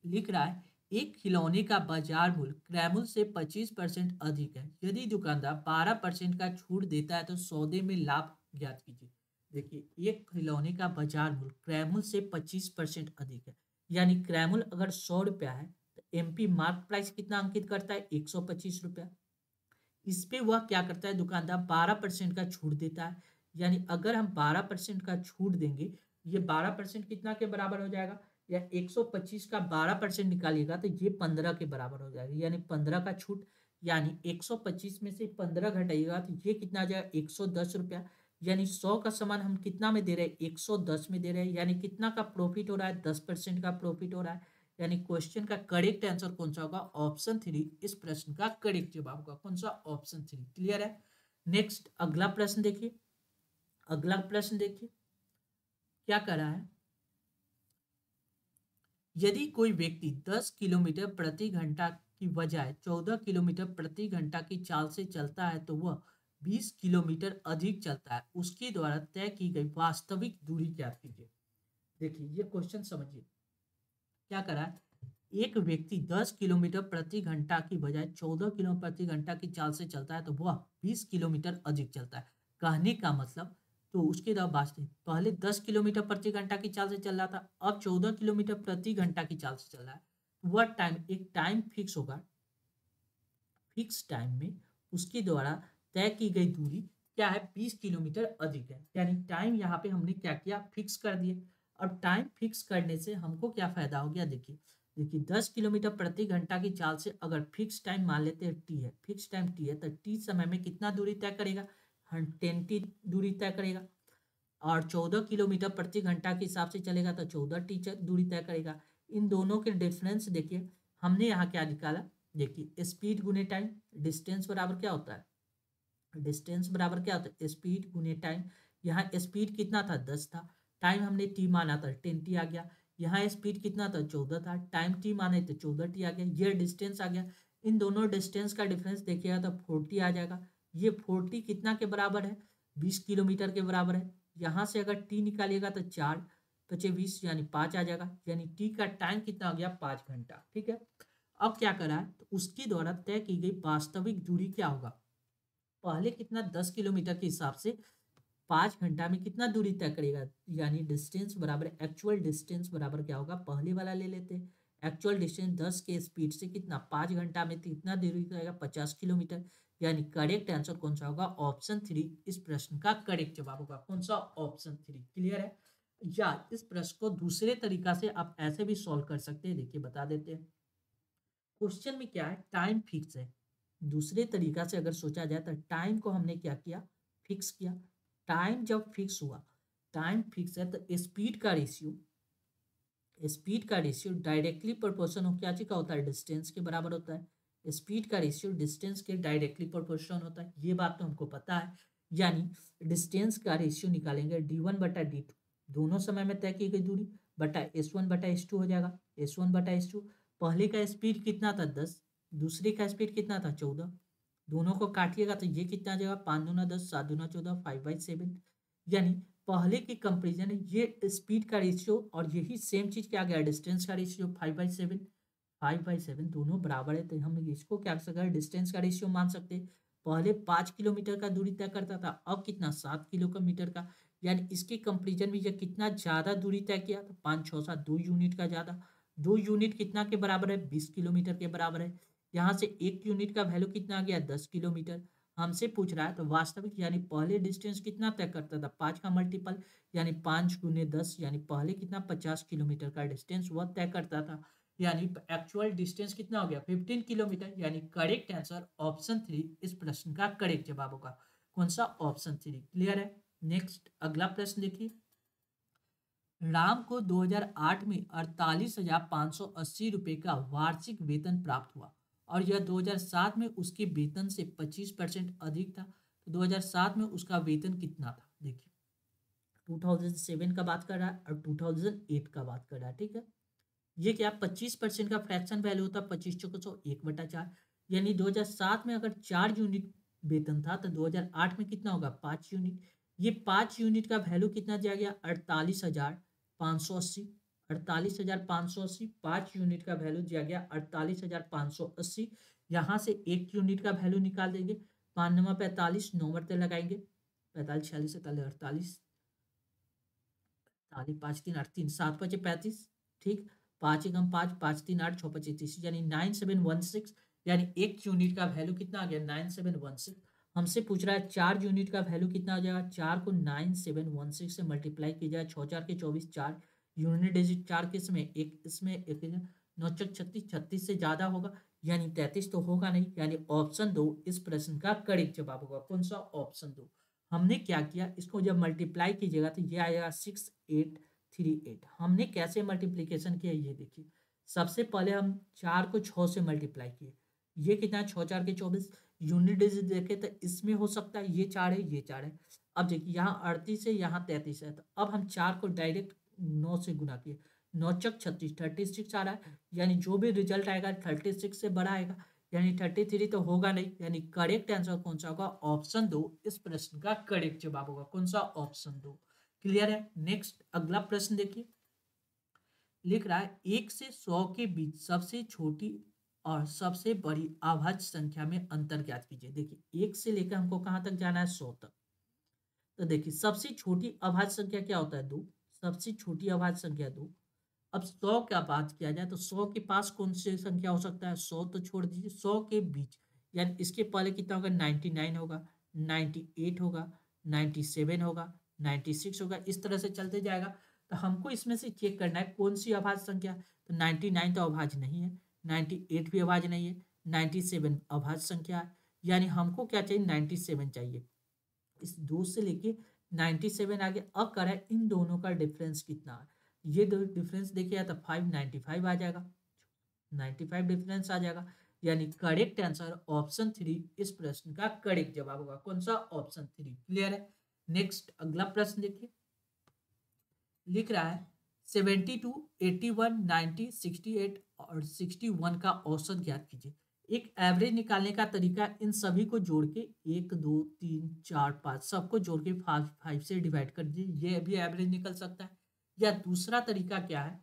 लिख रहा है एक खिलौने का बाजार मूल्य क्रय से 25% अधिक है। यदि दुकानदार 12% का छूट देता है तो सौदे में लाभ ज्ञात कीजिए। देखिए एक खिलौने का बाजार मूल्य क्रय से 25% अधिक है, यानी क्रय मूल्य अगर 100 रुपया है तो एमपी मार्क प्राइस कितना अंकित करता है 125 रुपया। इस पे वह क्या करता है, दुकानदार 12% का छूट देता है, यानी अगर हम 12% का छूट देंगे, ये 12% कितना के बराबर हो जाएगा, या 125 का 12% निकालिएगा तो ये 15 के बराबर हो जाएगा, यानी 15 का छूट, यानी 125 में से 15 घटाइएगा तो ये कितना आ जाएगा 110 रुपया। यानी 100 का सामान हम कितना में दे रहे हैं 110 में दे रहे हैं, यानी कितना का प्रॉफिट हो रहा है 10% का प्रॉफिट हो रहा है। यानी क्वेश्चन का करेक्ट आंसर कौन सा होगा, ऑप्शन 3 इस प्रश्न का करेक्ट जवाब होगा। कौन सा, ऑप्शन 3। क्लियर है। नेक्स्ट अगला प्रश्न देखिए, अगला प्रश्न देखिए क्या कर रहा है, यदि कोई व्यक्ति 10 किलोमीटर प्रति घंटा की बजाय 14 किलोमीटर प्रति घंटा की चाल से चलता है तो वह 20 किलोमीटर अधिक चलता है, उसके द्वारा तय की गई वास्तविक दूरी ज्ञात कीजिए। देखिए ये क्वेश्चन समझिए, क्या करा है, एक व्यक्ति 10 किलोमीटर प्रति घंटा की बजाय 14 किलोमीटर प्रति घंटा की चाल से चलता है तो वह 20 किलोमीटर अधिक चलता है। कहने का मतलब, तो उसके द्वारा वास्तविक, पहले 10 किलोमीटर प्रति घंटा की चाल से चल रहा था, अब 14 किलोमीटर प्रति घंटा की चाल से चल रहा है। वह टाइम, एक टाइम फिक्स होगा, फिक्स टाइम में उसके द्वारा तय की गई दूरी क्या है 20 किलोमीटर अधिक है, यानी टाइम यहाँ पे हमने क्या किया फिक्स कर दिए। अब टाइम फिक्स करने से हमको क्या फायदा हो गया, देखिए देखिए 10 किलोमीटर प्रति घंटा की चाल से अगर फिक्स टाइम मान लेते हैं टी है, फिक्स टाइम टी है, तो टी समय में कितना दूरी तय करेगा, 10 टी दूरी तय करेगा। और 14 किलोमीटर प्रति घंटा के हिसाब से चलेगा तो 14 टीचर दूरी तय करेगा। इन दोनों के डिफरेंस देखिए, हमने यहाँ क्या निकाला, देखिए स्पीड गुने टाइम, डिस्टेंस बराबर क्या होता है, डिस्टेंस बराबर क्या होता है, स्पीड गुने टाइम। यहाँ स्पीड कितना था 10 था, टाइम हमने टी माना था 10 टी आ गया। यहाँ स्पीड कितना था 14 था, टाइम टी माने तो 14 टी आ गया। ये डिस्टेंस आ गया। इन दोनों डिस्टेंस का डिफरेंस देखिएगा तो 40 आ जाएगा। ये 40 कितना के बराबर है, 20 किलोमीटर के बराबर है। यहाँ से अगर टी निकालिएगा तो 4 पचे 20 यानी 5 आ जाएगा, यानी टी का टाइम कितना हो गया 5 घंटा। ठीक है, अब क्या करा है, तो उसके द्वारा तय की गई वास्तविक दूरी क्या होगा, पहले कितना 10 किलोमीटर के हिसाब से 5 घंटा में कितना दूरी तय करेगा, यानी डिस्टेंस बराबर एक्चुअल डिस्टेंस बराबर क्या होगा, पहले वाला ले लेते हैं। एक्चुअल डिस्टेंस 10 के स्पीड से कितना 5 घंटा में कितना दूरी तय 50 किलोमीटर। यानी करेक्ट आंसर कौन सा होगा, ऑप्शन 3 इस प्रश्न का करेक्ट जवाब होगा। कौन सा, ऑप्शन 3। क्लियर है। या इस प्रश्न को दूसरे तरीका से आप ऐसे भी सॉल्व कर सकते हैं, देखिए बता देते हैं। क्वेश्चन में क्या है, टाइम फिक्स है। दूसरे तरीका से अगर सोचा जाए तो टाइम को हमने क्या किया, फिक्स किया। टाइम जब फिक्स हुआ, टाइम फिक्स है तो स्पीड का रेशियो डायरेक्टली प्रोपोर्शन हो क्या चीज का होता है, डिस्टेंस के बराबर होता है। स्पीड का रेशियो डिस्टेंस के डायरेक्टली प्रोपोर्शन होता है, ये बात तो हमको पता है। यानी डिस्टेंस का रेशियो निकालेंगे d1/d2, दोनों समय में तय की गई दूरी, बटा s1/s2 हो जाएगा। s1/s2, पहले का स्पीड कितना था 10, दूसरे का स्पीड कितना था 14, दोनों को काटिएगा तो ये कितना आ जाएगा 5 दूना 10, 7 दूना 14, 5/7। यानी पहले की कंपेरिजन ये स्पीड का रेशियो और यही सेम चीज क्या गया, डिस्टेंस का रेशियो 5/7। 5/7 दोनों बराबर है, तो हम इसको क्या कर सकते हैं, डिस्टेंस का रेशियो मान सकते हैं। पहले 5 किलोमीटर का दूरी तय करता था, अब कितना 7 किलोमीटर का। यानी इसके कंपेरिजन में ये कितना ज्यादा दूरी तय किया, तो 5 6 7 2 यूनिट का ज्यादा। 2 यूनिट कितना के बराबर है, 20 किलोमीटर के बराबर है। यहाँ से 1 यूनिट का वैल्यू कितना आ गया, 10 किलोमीटर। हमसे पूछ रहा है तो वास्तविक यानी पहले डिस्टेंस कितना तय करता था, 5 का मल्टीपल यानी 5 × 10, यानी पहले कितना 50 किलोमीटर का डिस्टेंस वह तय करता था। यानी एक्चुअल डिस्टेंस कितना हो गया 15 किलोमीटर। यानी करेक्ट आंसर ऑप्शन 3 इस प्रश्न का करेक्ट जवाब होगा। कौन सा, ऑप्शन 3। क्लियर है। नेक्स्ट अगला प्रश्न देखिए, राम को 2008 में 48,580 रुपये का वार्षिक वेतन प्राप्त हुआ और यह 2007 में उसके वेतन से 25% अधिक था। तो 2007 में उसका वेतन कितना था, देखिए 2007 का बात कर रहा है और 2008 का बात कर रहा है। ठीक है, ये क्या 25% का फ्रैक्शन वैल्यू होता है, 25 चौको 100 1/4। यानी 2007 में अगर 4 यूनिट वेतन था तो 2008 में कितना होगा 5 यूनिट। ये 5 यूनिट का वैल्यू कितना दिया गया 48,580। 48,580, 5 यूनिट का वैल्यू दिया गया 48,580। यहाँ से 1 यूनिट का वैल्यू निकाल देंगे, 5 नंबर 45, 9 मरते लगाएंगे, 45 46 47 48, 5 3 8 3 7 5 35। ठीक, 5 एकम 5, 5 3 8 6 5 30, यानी 9716। यानी 1 यूनिट का वैल्यू कितना आ गया 9716। हमसे पूछ रहा है 4 यूनिट का वैल्यू कितना आ जाएगा, 4 को 9716 से मल्टीप्लाई किया जाए, 6 4 के 24, 4 यूनिट डिजिट 4 किसमें, एक इसमें एक 9 36, 36 से ज्यादा होगा, यानी 33 तो होगा नहीं। यानी ऑप्शन 2 इस प्रश्न का करेक्ट जवाब होगा। कौन सा, ऑप्शन 2। हमने क्या किया, इसको जब मल्टीप्लाई कीजिएगा तो ये आएगा 6838। हमने कैसे मल्टीप्लीकेशन किया ये देखिए, सबसे पहले हम 4 को 6 से मल्टीप्लाई किए, ये कितना 6 4 के 24, यूनिट डिजिट देखे तो इसमें हो सकता है ये 4 है ये 4 है। अब देखिए यहाँ 38 है यहाँ 33 है, तो अब हम 4 को डायरेक्ट 9 से गुना किए, 9 चक 36, 36 आ रहा है। यानी जो भी रिजल्ट आएगा 36 से बड़ा आएगा, यानी 33 तो होगा नहीं। यानी करेक्ट आंसर कौन सा होगा, ऑप्शन 2 इस प्रश्न का करेक्ट जवाब होगा। कौन सा, ऑप्शन 2। क्लियर है। नेक्स्ट अगला प्रश्न देखिए, लिख रहा है 1 से 100 के बीच सबसे छोटी और सबसे बड़ी अभाज्य संख्या में अंतर ज्ञात कीजिए। देखिए 1 से लेकर हमको कहाँ तक जाना है 100 तक। तो देखिए सबसे छोटी अभाज्य संख्या क्या होता है 2, सबसे छोटी अभाज्य संख्या 2। अब 100 का बात किया जाए तो 100 के पास कौन सी संख्या हो सकता है, 100 तो छोड़ दीजिए, 100 के बीच यानी इसके पहले कितना होगा 99 होगा, 98 होगा, 97 होगा, 96 होगा, इस तरह से चलते जाएगा। तो हमको इसमें से चेक करना है कौन सी अभाज्य संख्या। तो 99 तो अभाज्य नहीं है, 98 भी अभाज्य नहीं है, 97 अभाज्य संख्या है। यानी हमको क्या चाहिए 97 चाहिए। इस 2 से लेके 97 आ गया। अब करें इन दोनों का डिफरेंस कितना है, ये दो डिफरेंस देखिए तो 595 आ जाएगा, 95 डिफरेंस आ जाएगा। यानी करेक्ट आंसर ऑप्शन 3 इस प्रश्न का करेक्ट जवाब होगा। कौन सा? ऑप्शन 3। क्लियर है। नेक्स्ट अगला प्रश्न देखिए, लिख रहा है 72, 81, 90, 68 और 61 का औसत ज्ञात कीजिए। एक एवरेज निकालने का तरीका इन सभी को जोड़ के 1 2 3 4 5 सबको जोड़ के 5 से डिवाइड कर दीजिए, ये भी एवरेज निकल सकता है। या दूसरा तरीका क्या है,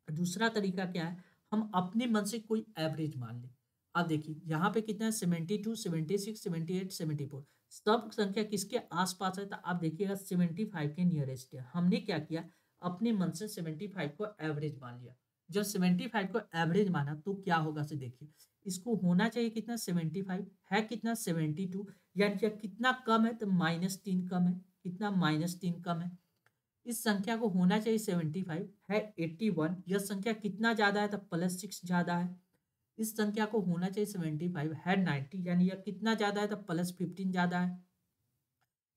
दूसरा तरीका क्या है, हम अपने मन से कोई एवरेज मान लें। अब देखिए यहाँ पे कितना है, 72, 76, 78, 74 सब संख्या किसके आसपास है, तो आप देखिएगा 75 के नियरेस्ट है। हमने क्या किया, अपने मन से 75 को एवरेज मान लिया। जब 75 को एवरेज माना तो क्या होगा से देखिए, इसको होना चाहिए कितना, 75 है कितना 72, यानी कि कितना कम है तो -3 कम है, कितना -3 कम है। इस संख्या को होना चाहिए 75 है 81, यह संख्या कितना ज्यादा है तो +6 ज्यादा है। इस संख्या को होना चाहिए 75 है 90, यानी यह कितना ज्यादा है तो +15 ज्यादा है।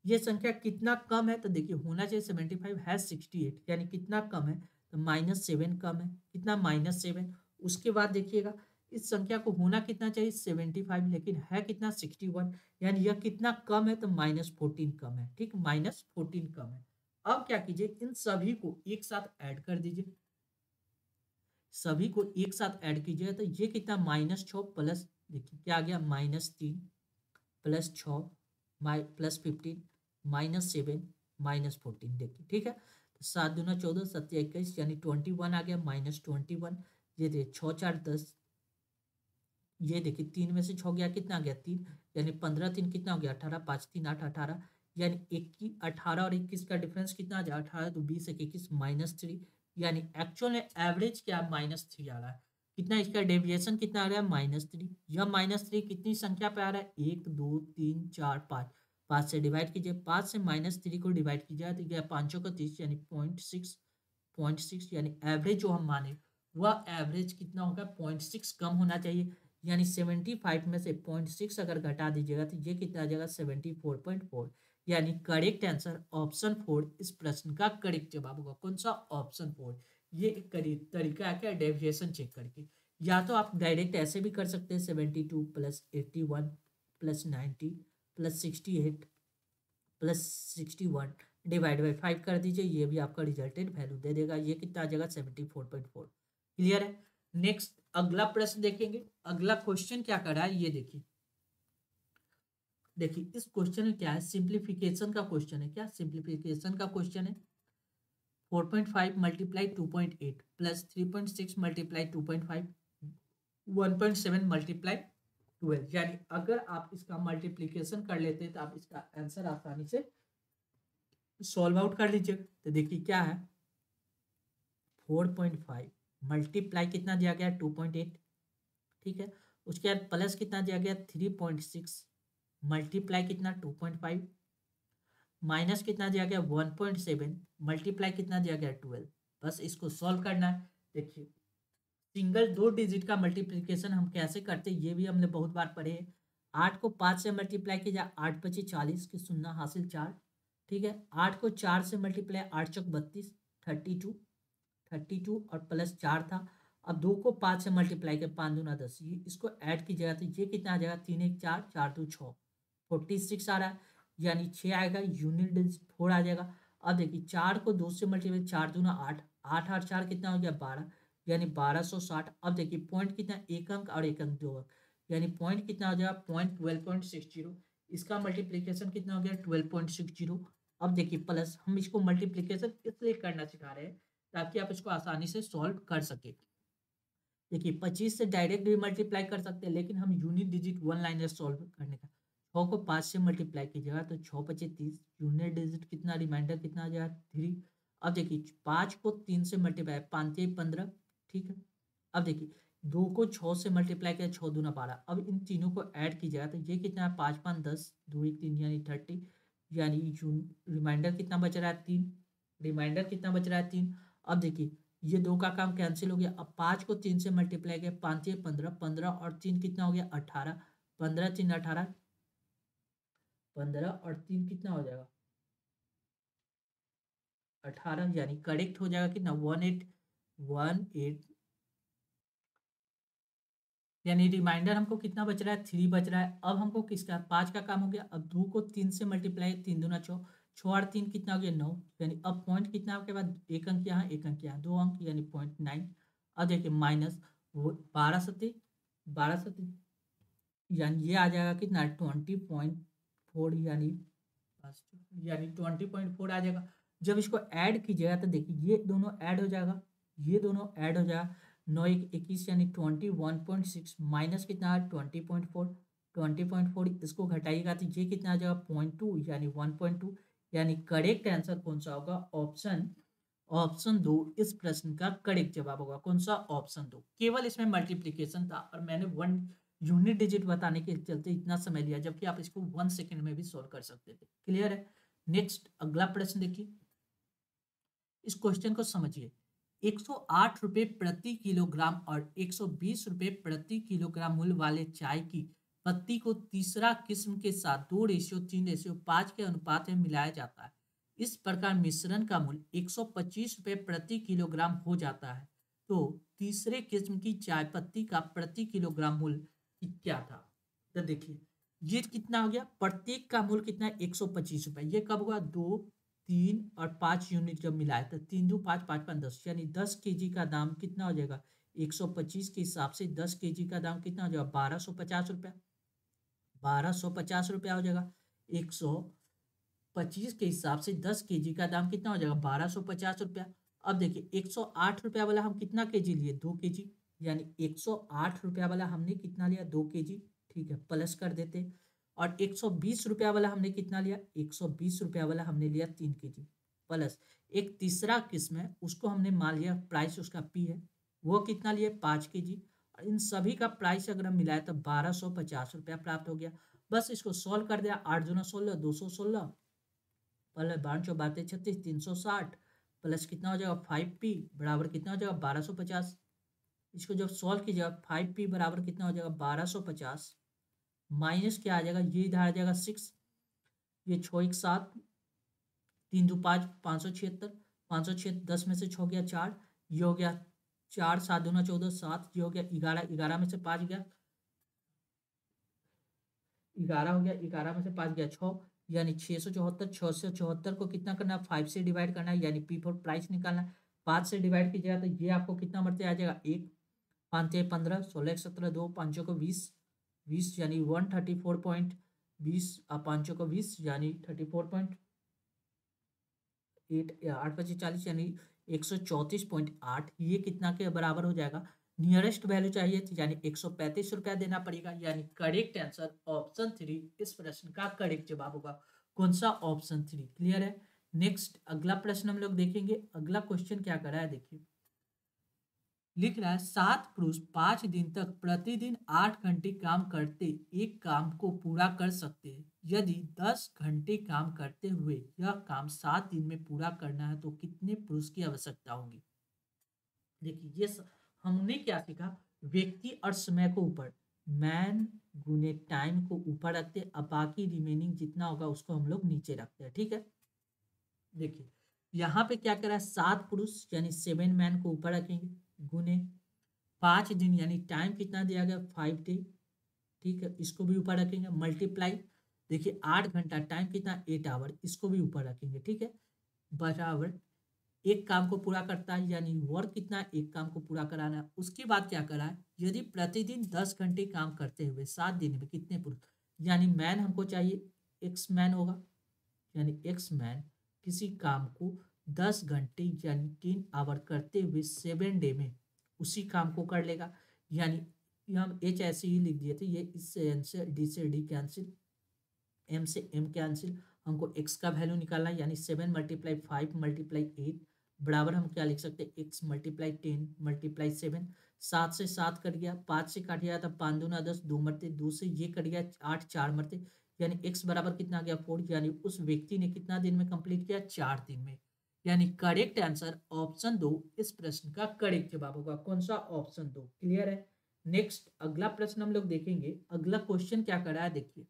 ये संख्या कितना कम है तो देखिए होना चाहिए 75 है 68, यानी कितना कम है तो -7 कम है, कितना -7। उसके बाद देखिएगा इस संख्या को होना कितना चाहिए 75, लेकिन है कितना 61, यानी यह कितना कम है तो -14 कम है। ठीक, -14 कम है। अब क्या कीजिए, इन सभी को एक साथ ऐड कर दीजिए, सभी को एक साथ ऐड कीजिए तो ये कितना -6 प्लस, देखिए क्या आ गया, -3 +6 +15 -7 -14, देखिए ठीक है। तो 7 दूना 14 7 21, यानी 21 आ गया, -21। ये देखिए 6 4 10, ये देखिए 3 में से 6 गया, कितना आ गया 3, यानी 15 3 कितना हो गया 18, 5 3 8 18, यानी 21 18 और 21 का डिफरेंस कितना आ जाए 18, तो 20 21 -3, यानी एक्चुअल में एवरेज क्या -3 आ रहा है। कितना इसका डेविएशन कितना आ रहा है -3। यह -3 कितनी संख्या पे आ रहा है, 1 2 3 4 5, 5 से डिवाइड कीजिए, 5 से -3 को डिवाइड कीजिए तो यह 5 का 30, यानी 0.6, यानी एवरेज जो हम माने वह एवरेज कितना होगा 0.6 कम होना चाहिए। यानी 75 में से 0.6 अगर घटा दीजिएगा तो ये कितना आ जाएगा 74.4, यानी करेक्ट आंसर ऑप्शन 4 इस प्रश्न का करेक्ट जवाब होगा। कौन सा? ऑप्शन 4। ये एक तरीका है क्या, डेविएशन चेक करके। या तो आप डायरेक्ट ऐसे भी कर सकते हैं, 72 + 81 + 90 + 68 + 61 डिवाइड बाई 5 कर दीजिए, ये भी आपका रिजल्टेड वैल्यू दे देगा। ये कितना आ जाएगा 74.4। क्लियर है। नेक्स्ट अगला प्रश्न देखेंगे। अगला क्वेश्चन क्या कर रहा है ये देखिए, देखिए इस क्वेश्चन में क्या है, सिंप्लीफिकेशन का क्वेश्चन है। क्या सिंप्लीफिकेशन का क्वेश्चन है, 4.5 × 2.8 + 3.6 × 2.5 1.7 × 12, यानी अगर आप इसका मल्टीप्लीकेशन कर लेते हैं तो आप इसका आंसर आसानी से सॉल्व आउट कर लीजिए। तो देखिए क्या है, 4.5 मल्टीप्लाई कितना दिया गया 2.8, ठीक है। उसके बाद प्लस कितना दिया गया 3.6 मल्टीप्लाई कितना 2.5, माइनस कितना दिया गया 1.7 मल्टीप्लाई कितना दिया गया 12। बस इसको सॉल्व करना है। देखिए सिंगल 2 डिजिट का मल्टीप्लिकेशन हम कैसे करते हैं ये भी हमने बहुत बार पढ़े हैं। 8 को 5 से मल्टीप्लाई किया जाए 8 × 5 = 40 की शून्य हासिल 4, ठीक है। 8 को 4 से मल्टीप्लाई 8 × 32 32 और प्लस 4 था। अब 2 को 5 से मल्टीप्लाई कर 5 दूना 10, ये इसको ऐड कीजिएगा तो ये कितना आ जाएगा 3 1 4 4 2 6 46 आ रहा है, यानी 6 आएगा, यूनिट डिजिट 4 आ जाएगा। अब देखिए 4 को 2 से मल्टीप्लाई 4 दूना 8 8 और 4 कितना हो गया 12, यानी 1260। अब देखिए पॉइंट कितना, एक अंक और एक अंक 2 अंक, यानी पॉइंट कितना हो जाएगा पॉइंट 12.60। इसका मल्टीप्लीकेशन कितना हो गया 12.60। अब देखिए प्लस, हम इसको मल्टीप्लीकेशन इसलिए करना सिखा रहे हैं ताकि आप इसको आसानी से सॉल्व कर सके। देखिए 25 से डायरेक्ट भी मल्टीप्लाई कर सकते हैं, लेकिन हम unit digit one liner solve करने का, 6 को 5 से मल्टीप्लाई कीजिएगा तो 6 × 5 = 30, यूनिट डिजिट कितना, रिमाइंडर कितना आ जाएगा 3। अब देखिए 5 को 3 से मल्टीप्लाई 5 × 3 = 15, ठीक है। अब देखिए 2 को 6 से मल्टीप्लाई किया 6 दूना 12, अब इन तीनों को ऐड कीजिएगा तो ये कितना है 5 5 10 2 1 3, यानी 30, यानी रिमाइंडर कितना बच रहा है 3, रिमाइंडर कितना बच रहा है 3। अब देखिए ये 2 का काम कैंसिल हो गया। अब 5 को 3 से मल्टीप्लाई किया 5 × 3 = 15, 15 और 3 कितना हो गया 18, 15 3 18, 15 और 3 कितना हो जाएगा 18 यानी करेक्ट हो जाएगा कितना 1818 यानी रिमाइंडर हमको कितना बच रहा है 3 बच रहा है। अब हमको किसका 5 का काम हो गया। अब 2 को 3 से मल्टीप्लाई 3 दूना 6 6 और 3 कितना हो गया 9 यानी अब पॉइंट कितना आपके पास एक अंक यहाँ एक अंक यहाँ 2 अंक यानी 0.9। अब देखिए माइनस वो 12 यानी ये आ जाएगा कितना 20.4 यानी 20.4 आ जाएगा। जब इसको ऐड कीजिएगा तो देखिए ये दोनों ऐड हो जाएगा ये दोनों ऐड हो जाएगा 9 एक 21 यानी 21.6 माइनस कितना है 20.4 इसको घटाइएगा तो ये कितना आ जाएगा 0.2 यानी 1.2 यानी करेक्ट आंसर कौन सा होगा ऑप्शन ऑप्शन 2 इस प्रश्न का करेक्ट जवाब होगा। कौन सा ऑप्शन 2। केवल इसमें मल्टीप्लीकेशन था और मैंने 1 यूनिट डिजिट बताने के चलते इतना समय लिया जबकि आप इसको 1 सेकंड में भी सॉल्व कर सकते थे। क्लियर है। नेक्स्ट अगला प्रश्न देखिए इस क्वेश्चन को समझिए 108 रुपये प्रति किलोग्राम और 120 रुपये प्रति किलोग्राम मूल्य वाले चाय की पत्ती को तीसरा किस्म के साथ 2:3:5 के अनुपात में मिलाया जाता है। इस प्रकार मिश्रण का मूल्य 125 रुपये प्रति किलोग्राम हो जाता है। तो तीसरे किस्म की चाय पत्ती का प्रति किलोग्राम मूल्य क्या था। तो देखिए ये कितना हो गया प्रत्येक का मूल्य कितना है 125 रुपये। ये कब हुआ 2 3 और 5 यूनिट जब मिलाए तो 3 2 5 5 5 10 यानी 10 केजी का दाम कितना हो जाएगा 125 के हिसाब से 10 केजी का दाम कितना हो जाएगा 1250 रुपया 1250 रुपया हो जाएगा 125 के हिसाब से 10 केजी का दाम कितना हो जाएगा 1250 रुपया। अब देखिए 108 रुपया वाला हम कितना केजी लिए 2 केजी यानी 108 रुपया वाला हमने कितना लिया 2 केजी। ठीक है प्लस कर देते और 120 रुपया वाला हमने कितना लिया 120 रुपया वाला हमने लिया 3 केजी प्लस एक तीसरा किस्म है उसको हमने मान लिया प्राइस उसका पी है वो कितना लिए 5 केजी। इन सभी का प्राइस अगर हम मिलाए तो 1250 रुपया प्राप्त हो गया। बस इसको सॉल्व कर दिया 8 दूना 16 216 प्लस 12 बातें 36 360 प्लस कितना हो जाएगा 5p बराबर कितना हो जाएगा 1250। इसको जब सॉल्व कीजिएगा 5p बराबर कितना हो जाएगा 1250 माइनस क्या आ जाएगा ये इधर आ जाएगा 6 ये 6 1 7 3 2 5 576 576 10 में से 6 गया 4 ये हो गया 4 7 दूना 14 7 ये हो गया 11 11 में से 5 गया 11 हो गया 11 में से 5 गया 6 यानी 674 को कितना करना है 5 से डिवाइड करना है यानी पी फॉर प्राइस निकालना है। 5 से डिवाइड कीजिएगा तो ये आपको कितना मरते आ जाएगा 1 5 15 16 17 2 5 को 20 यानी 134.20 5 को 20 यानी 34.8 8 पच्चीस 40 यानी 134.8 ये कितना के बराबर हो जाएगा। नियरेस्ट वैल्यू चाहिए थी यानी 135 रुपया देना पड़ेगा यानी करेक्ट आंसर ऑप्शन 3 इस प्रश्न का करेक्ट जवाब होगा। कौन सा ऑप्शन 3। क्लियर है। नेक्स्ट अगला प्रश्न हम लोग देखेंगे। अगला क्वेश्चन क्या कर रहा है देखिए लिख रहा है 7 पुरुष 5 दिन तक प्रतिदिन 8 घंटे काम करते एक काम को पूरा कर सकते हैं। यदि 10 घंटे काम करते हुए यह काम 7 दिन में पूरा करना है तो कितने पुरुष की आवश्यकता होगी। देखिए ये हमने क्या सीखा व्यक्ति और समय को ऊपर मैन गुने टाइम को ऊपर रखते अब बाकी रिमेनिंग जितना होगा उसको हम लोग नीचे रखते हैं। ठीक है देखिए यहाँ पे क्या करा है 7 पुरुष यानी 7 मैन को ऊपर रखेंगे गुने 5 दिन यानी टाइम कितना दिया गया 5 डे। ठीक है इसको भी ऊपर रखेंगे मल्टीप्लाई देखिए 8 घंटा टाइम कितना 8 आवर इसको भी ऊपर रखेंगे। ठीक है बराबर एक काम को पूरा करता है यानी वर्क कितना एक काम को पूरा कराना है। उसके बाद क्या करा है यदि प्रतिदिन 10 घंटे काम करते हुए 7 दिन में कितने पुरुष यानी मैन हमको चाहिए एक्स मैन होगा यानी एक्स मैन किसी काम को 10 घंटे यानी 10 आवर करते हुए 7 डे में उसी काम को कर लेगा। यानी हम एच ऐसे ही लिख दिए थे ये इससे एन से डी कैंसिल एम से एम कैंसिल हमको एक्स का वैल्यू निकालना है यानी 7 × 5 × 8 बराबर हम क्या लिख सकते हैं एक्स × 10 × 7 7 से 7 कट गया 5 से काट गया था 5 दूना 10 2 मरते 2 से ये कट गया 8 4 मरते यानी x बराबर कितना गया 4 यानी उस व्यक्ति ने कितना दिन में कंप्लीट किया 4 दिन में। यानी करेक्ट आंसर ऑप्शन 2 इस प्रश्न का करेक्ट जवाब होगा। कौन सा ऑप्शन 2। क्लियर है। नेक्स्ट अगला प्रश्न हम लोग देखेंगे। अगला क्वेश्चन क्या कर रहा है देखिए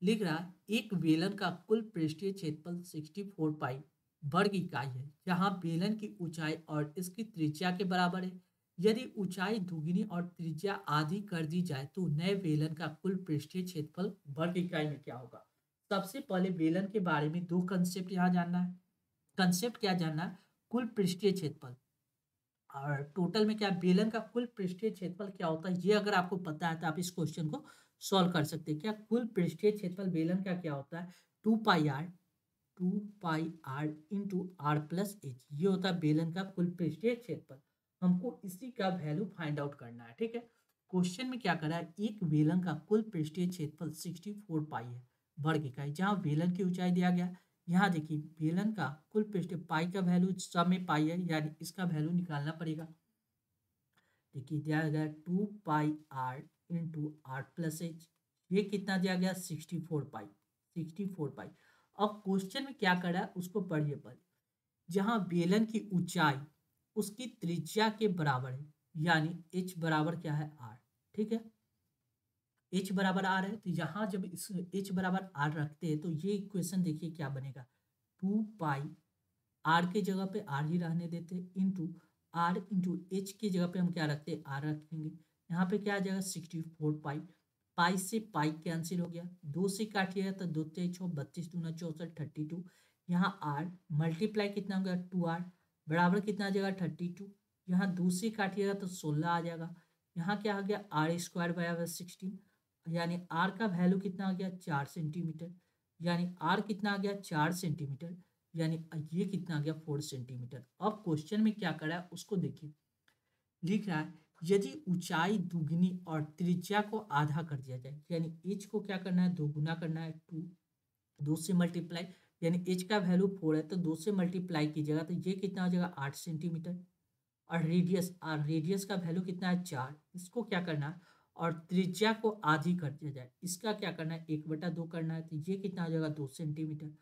लिख रहा है एक बेलन का कुल पृष्ठीय क्षेत्रफल 64 पाई वर्ग इकाई है जहाँ बेलन की ऊंचाई और इसकी त्रिज्या के बराबर है। यदि ऊंचाई दुगनी और त्रिज्या आधी कर दी जाए तो नए बेलन का कुल पृष्ठीय क्षेत्रफल वर्ग इकाई में क्या होगा। सबसे पहले बेलन के बारे में दो कंसेप्ट यहाँ जानना है। कंसेप्ट क्या जानना है, कुल पृष्ठीय क्षेत्रफल, और टोटल में क्या बेलन का कुल पृष्ठीय क्षेत्रफल क्या होता है, ये अगर आपको पता है तो आप इस क्वेश्चन को सॉल्व कर सकते हैं। क्या कुल पृष्ठीय क्षेत्रफल बेलन का क्या होता है, 2 pi r, 2 pi r into r plus h, ये होता है बेलन का कुल पृष्ठीय क्षेत्रफल। हमको इसी का वैल्यू फाइंड आउट करना है, ठीक है। क्वेश्चन में क्या करा है, एक बेलन का कुल पृष्ठीय क्षेत्रफल 64 पाई है वर्ग इकाई, जहाँ बेलन की ऊंचाई दिया गया। यहाँ देखिए बेलन का कुल पृष्ठ पाई का वैल्यू सब में पाई है, यानी इसका वैल्यू निकालना पड़ेगा। देखिए दिया गया 2 pi r into r plus h, ये कितना दिया गया 64 पाई, 64 पाई। अब क्वेश्चन में क्या करा है उसको पढ़िए पहले। जहाँ बेलन की ऊंचाई उसकी त्रिज्या के बराबर है, यानी एच बराबर क्या है आर, ठीक है। एच बराबर आर है तो यहाँ जब इस एच बराबर आर रखते हैं तो ये इक्वेशन देखिए क्या बनेगा, 2 पाई आर के जगह पे आर ही रहने देते इंटू आर इंटू एच की जगह पे हम क्या रखते हैं आर रखेंगे। यहाँ पे क्या आ जाएगा 64 पाई, पाई से पाई कैंसिल हो गया, दो से काटिएगा तो 2 तेईस 32 दूना 64 32। यहाँ आर मल्टीप्लाई कितना हो गया 2 आर बराबर कितना आ जाएगा 32। यहाँ दो से काटिएगा तो 16 आ जाएगा। यहाँ क्या आ गया आर स्क्वायर बराबर 16, यानी आर का वैल्यू कितना आ गया 4 सेंटीमीटर, यानी आर कितना आ गया 4 सेंटीमीटर, यानी ये कितना आ गया 4 सेंटीमीटर। अब क्वेश्चन में क्या करा है उसको देखिए, लिख रहा है यदि ऊंचाई दुगनी और त्रिज्या को आधा कर दिया जाए, यानी एच को क्या करना है दोगुना करना है, 2 से मल्टीप्लाई, यानी एच का वैल्यू 4 है तो 2 से मल्टीप्लाई कीजिएगा तो ये कितना हो जाएगा 8 सेंटीमीटर। और रेडियस का वैल्यू कितना है 4, इसको क्या करना है और त्रिज्या को आधी कर दिया जाए, इसका क्या करना है 1/2 करना है तो ये कितना हो जाएगा 2 सेंटीमीटर।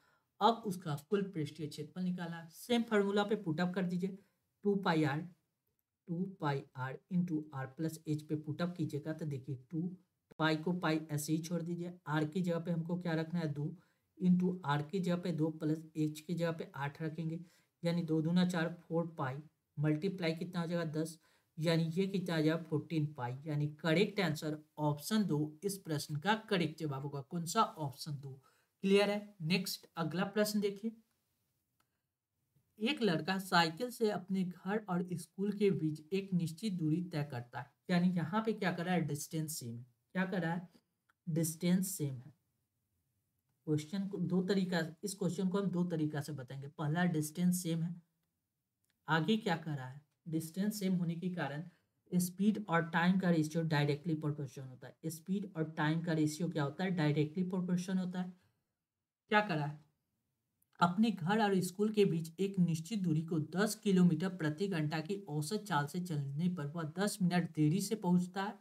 अब उसका कुल पृष्ठीय क्षेत्रफल निकालना है, सेम फार्मूला पे पुटअप कर दीजिए, 2 pi r, 2 pi r into r plus h पे पुटअप कीजिएगा तो देखिए 2 पाई को पाई ऐसे ही छोड़ दीजिए, आर की जगह पे हमको क्या रखना है 2 इंटू आर की जगह पे 2 प्लस एच की जगह पे 8 रखेंगे, यानी 2 दूना 4 4 पाई मल्टीप्लाई कितना हो जाएगा 10, यानी ये कितना आ जाएगा 14 पाई, यानी करेक्ट आंसर ऑप्शन 2 इस प्रश्न का करेक्ट जवाब होगा। कौन सा, ऑप्शन 2। क्लियर है। नेक्स्ट अगला प्रश्न देखिए, एक लड़का साइकिल से अपने घर और स्कूल के बीच एक निश्चित दूरी तय करता है, यानी यहाँ पे क्या कर रहा है डिस्टेंस सेम है, क्या कर रहा है डिस्टेंस सेम है। क्वेश्चन को दो तरीका, इस क्वेश्चन को हम दो तरीका से बताएंगे। पहला डिस्टेंस सेम है, आगे क्या कर रहा है डिस्टेंस सेम होने के कारण स्पीड और टाइम का रेशियो डायरेक्टली प्रोपोर्शन होता है। स्पीड और टाइम का रेशियो क्या होता है डायरेक्टली प्रोपोर्शन होता है। क्या करा है, अपने घर और स्कूल के बीच एक निश्चित दूरी को 10 किलोमीटर प्रति घंटा की औसत चाल से चलने पर वह 10 मिनट देरी से पहुंचता है।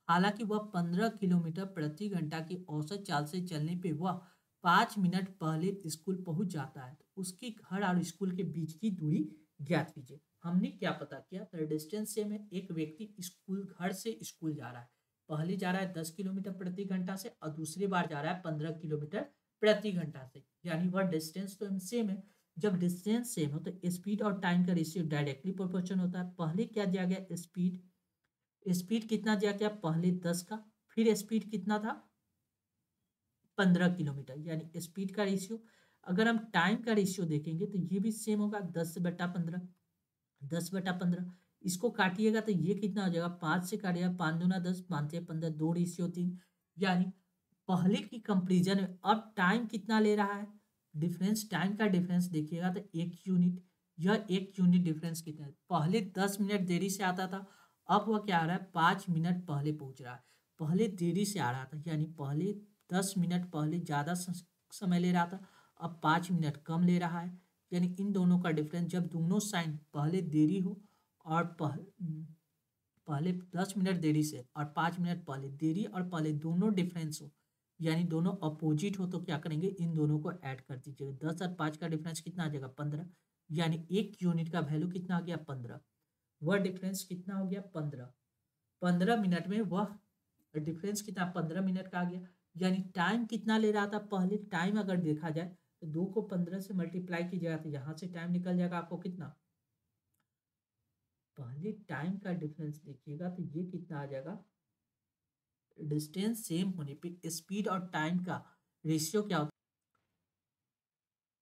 हालांकि वह 15 किलोमीटर प्रति घंटा की औसत चाल से चलने पर वह 5 मिनट पहले स्कूल पहुंच जाता है, तो उसके घर और स्कूल के बीच की दूरी ज्ञात कीजिए। हमने क्या पता किया, तो डिस्टेंस से में एक व्यक्ति स्कूल घर से स्कूल जा रहा है, पहले जा रहा है 10 किलोमीटर प्रति घंटा से और दूसरी बार जा रहा है 15 किलोमीटर प्रति घंटा से, यानी वह डिस्टेंस तो सेम है। जब डिस्टेंस सेम हो तो स्पीड और टाइम का रेशियो डायरेक्टली प्रोपोर्शन होता है। पहले क्या दिया गया स्पीड, स्पीड कितना दिया गया पहले 10 का, फिर स्पीड कितना था 15 किलोमीटर, यानी स्पीड का रेशियो। अगर हम टाइम का रेशियो देखेंगे तो ये भी सेम होगा 10/15, 10/15। इसको काटिएगा तो ये कितना हो जाएगा 5 से काटिएगा 5 दूना 10 5 से 15 2:3, यानी पहले की कंपेरिजन में अब टाइम कितना ले रहा है डिफरेंस, टाइम का डिफरेंस देखिएगा तो 1 यूनिट, यह 1 यूनिट डिफरेंस कितना है, पहले 10 मिनट देरी से आता था, अब वह क्या आ रहा है 5 मिनट पहले पहुंच रहा है। पहले देरी से आ रहा था यानी पहले 10 मिनट पहले ज़्यादा समय ले रहा था, अब 5 मिनट कम ले रहा है, यानी इन दोनों का डिफरेंस जब दोनों साइन पहले देरी हो और पहले 10 मिनट देरी से और 5 मिनट पहले देरी और पहले दोनों डिफरेंस हो, यानी दोनों अपोजिट हो, तो क्या करेंगे इन दोनों को ऐड कर दीजिएगा। 10 और 5 का डिफरेंस कितना आ जाएगा 15, यानी 1 यूनिट का वैल्यू कितना आ गया 15, वह डिफरेंस कितना हो गया 15, 15 मिनट में वह डिफरेंस कितना 15 मिनट का आ गया। यानी टाइम कितना ले रहा था पहले, टाइम अगर देखा जाए तो 2 को 15 से मल्टीप्लाई कीजिएगा तो यहाँ से टाइम निकल जाएगा आपको कितना, पहले टाइम का डिफरेंस देखिएगा तो ये कितना आ जाएगा, डिस्टेंस सेम होने पे स्पीड और टाइम का रेशियो क्या होता है,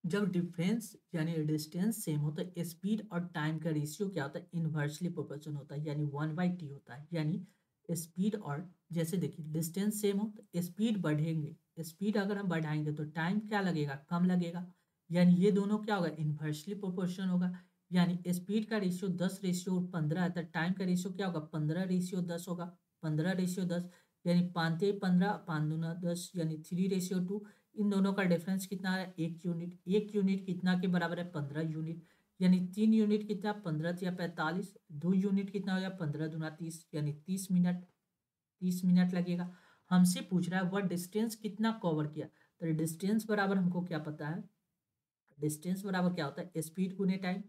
जब डिफरेंस यानी डिस्टेंस सेम हो तो स्पीड और टाइम का रेशियो क्या होता है, इनवर्सली प्रोपोर्शन होता है, यानी 1/t होता है। यानी स्पीड और, जैसे देखिए डिस्टेंस सेम हो तो स्पीड बढ़ेंगे, स्पीड अगर हम बढ़ाएंगे तो टाइम क्या लगेगा, कम लगेगा, यानी ये दोनों क्या होगा, इनवर्सली प्रोपोर्शन होगा। यानी स्पीड का रेशियो 10:15 है तो टाइम का रेशियो क्या होगा, 15:10 होगा, 15:10, यानी 5×15 5×2 10, यानी 3:2। इन दोनों का डिफरेंस कितना है, 1 यूनिट, 1 यूनिट कितना के बराबर है, 15 यूनिट, यानी 3 यूनिट कितना, 15×45, 2 यूनिट कितना हो गया, 15×30, यानी 30 मिनट, 30 मिनट लगेगा। हमसे पूछ रहा है वह डिस्टेंस कितना कवर किया, तो डिस्टेंस बराबर हमको क्या पता है, डिस्टेंस बराबर क्या होता है, स्पीड गुने टाइम,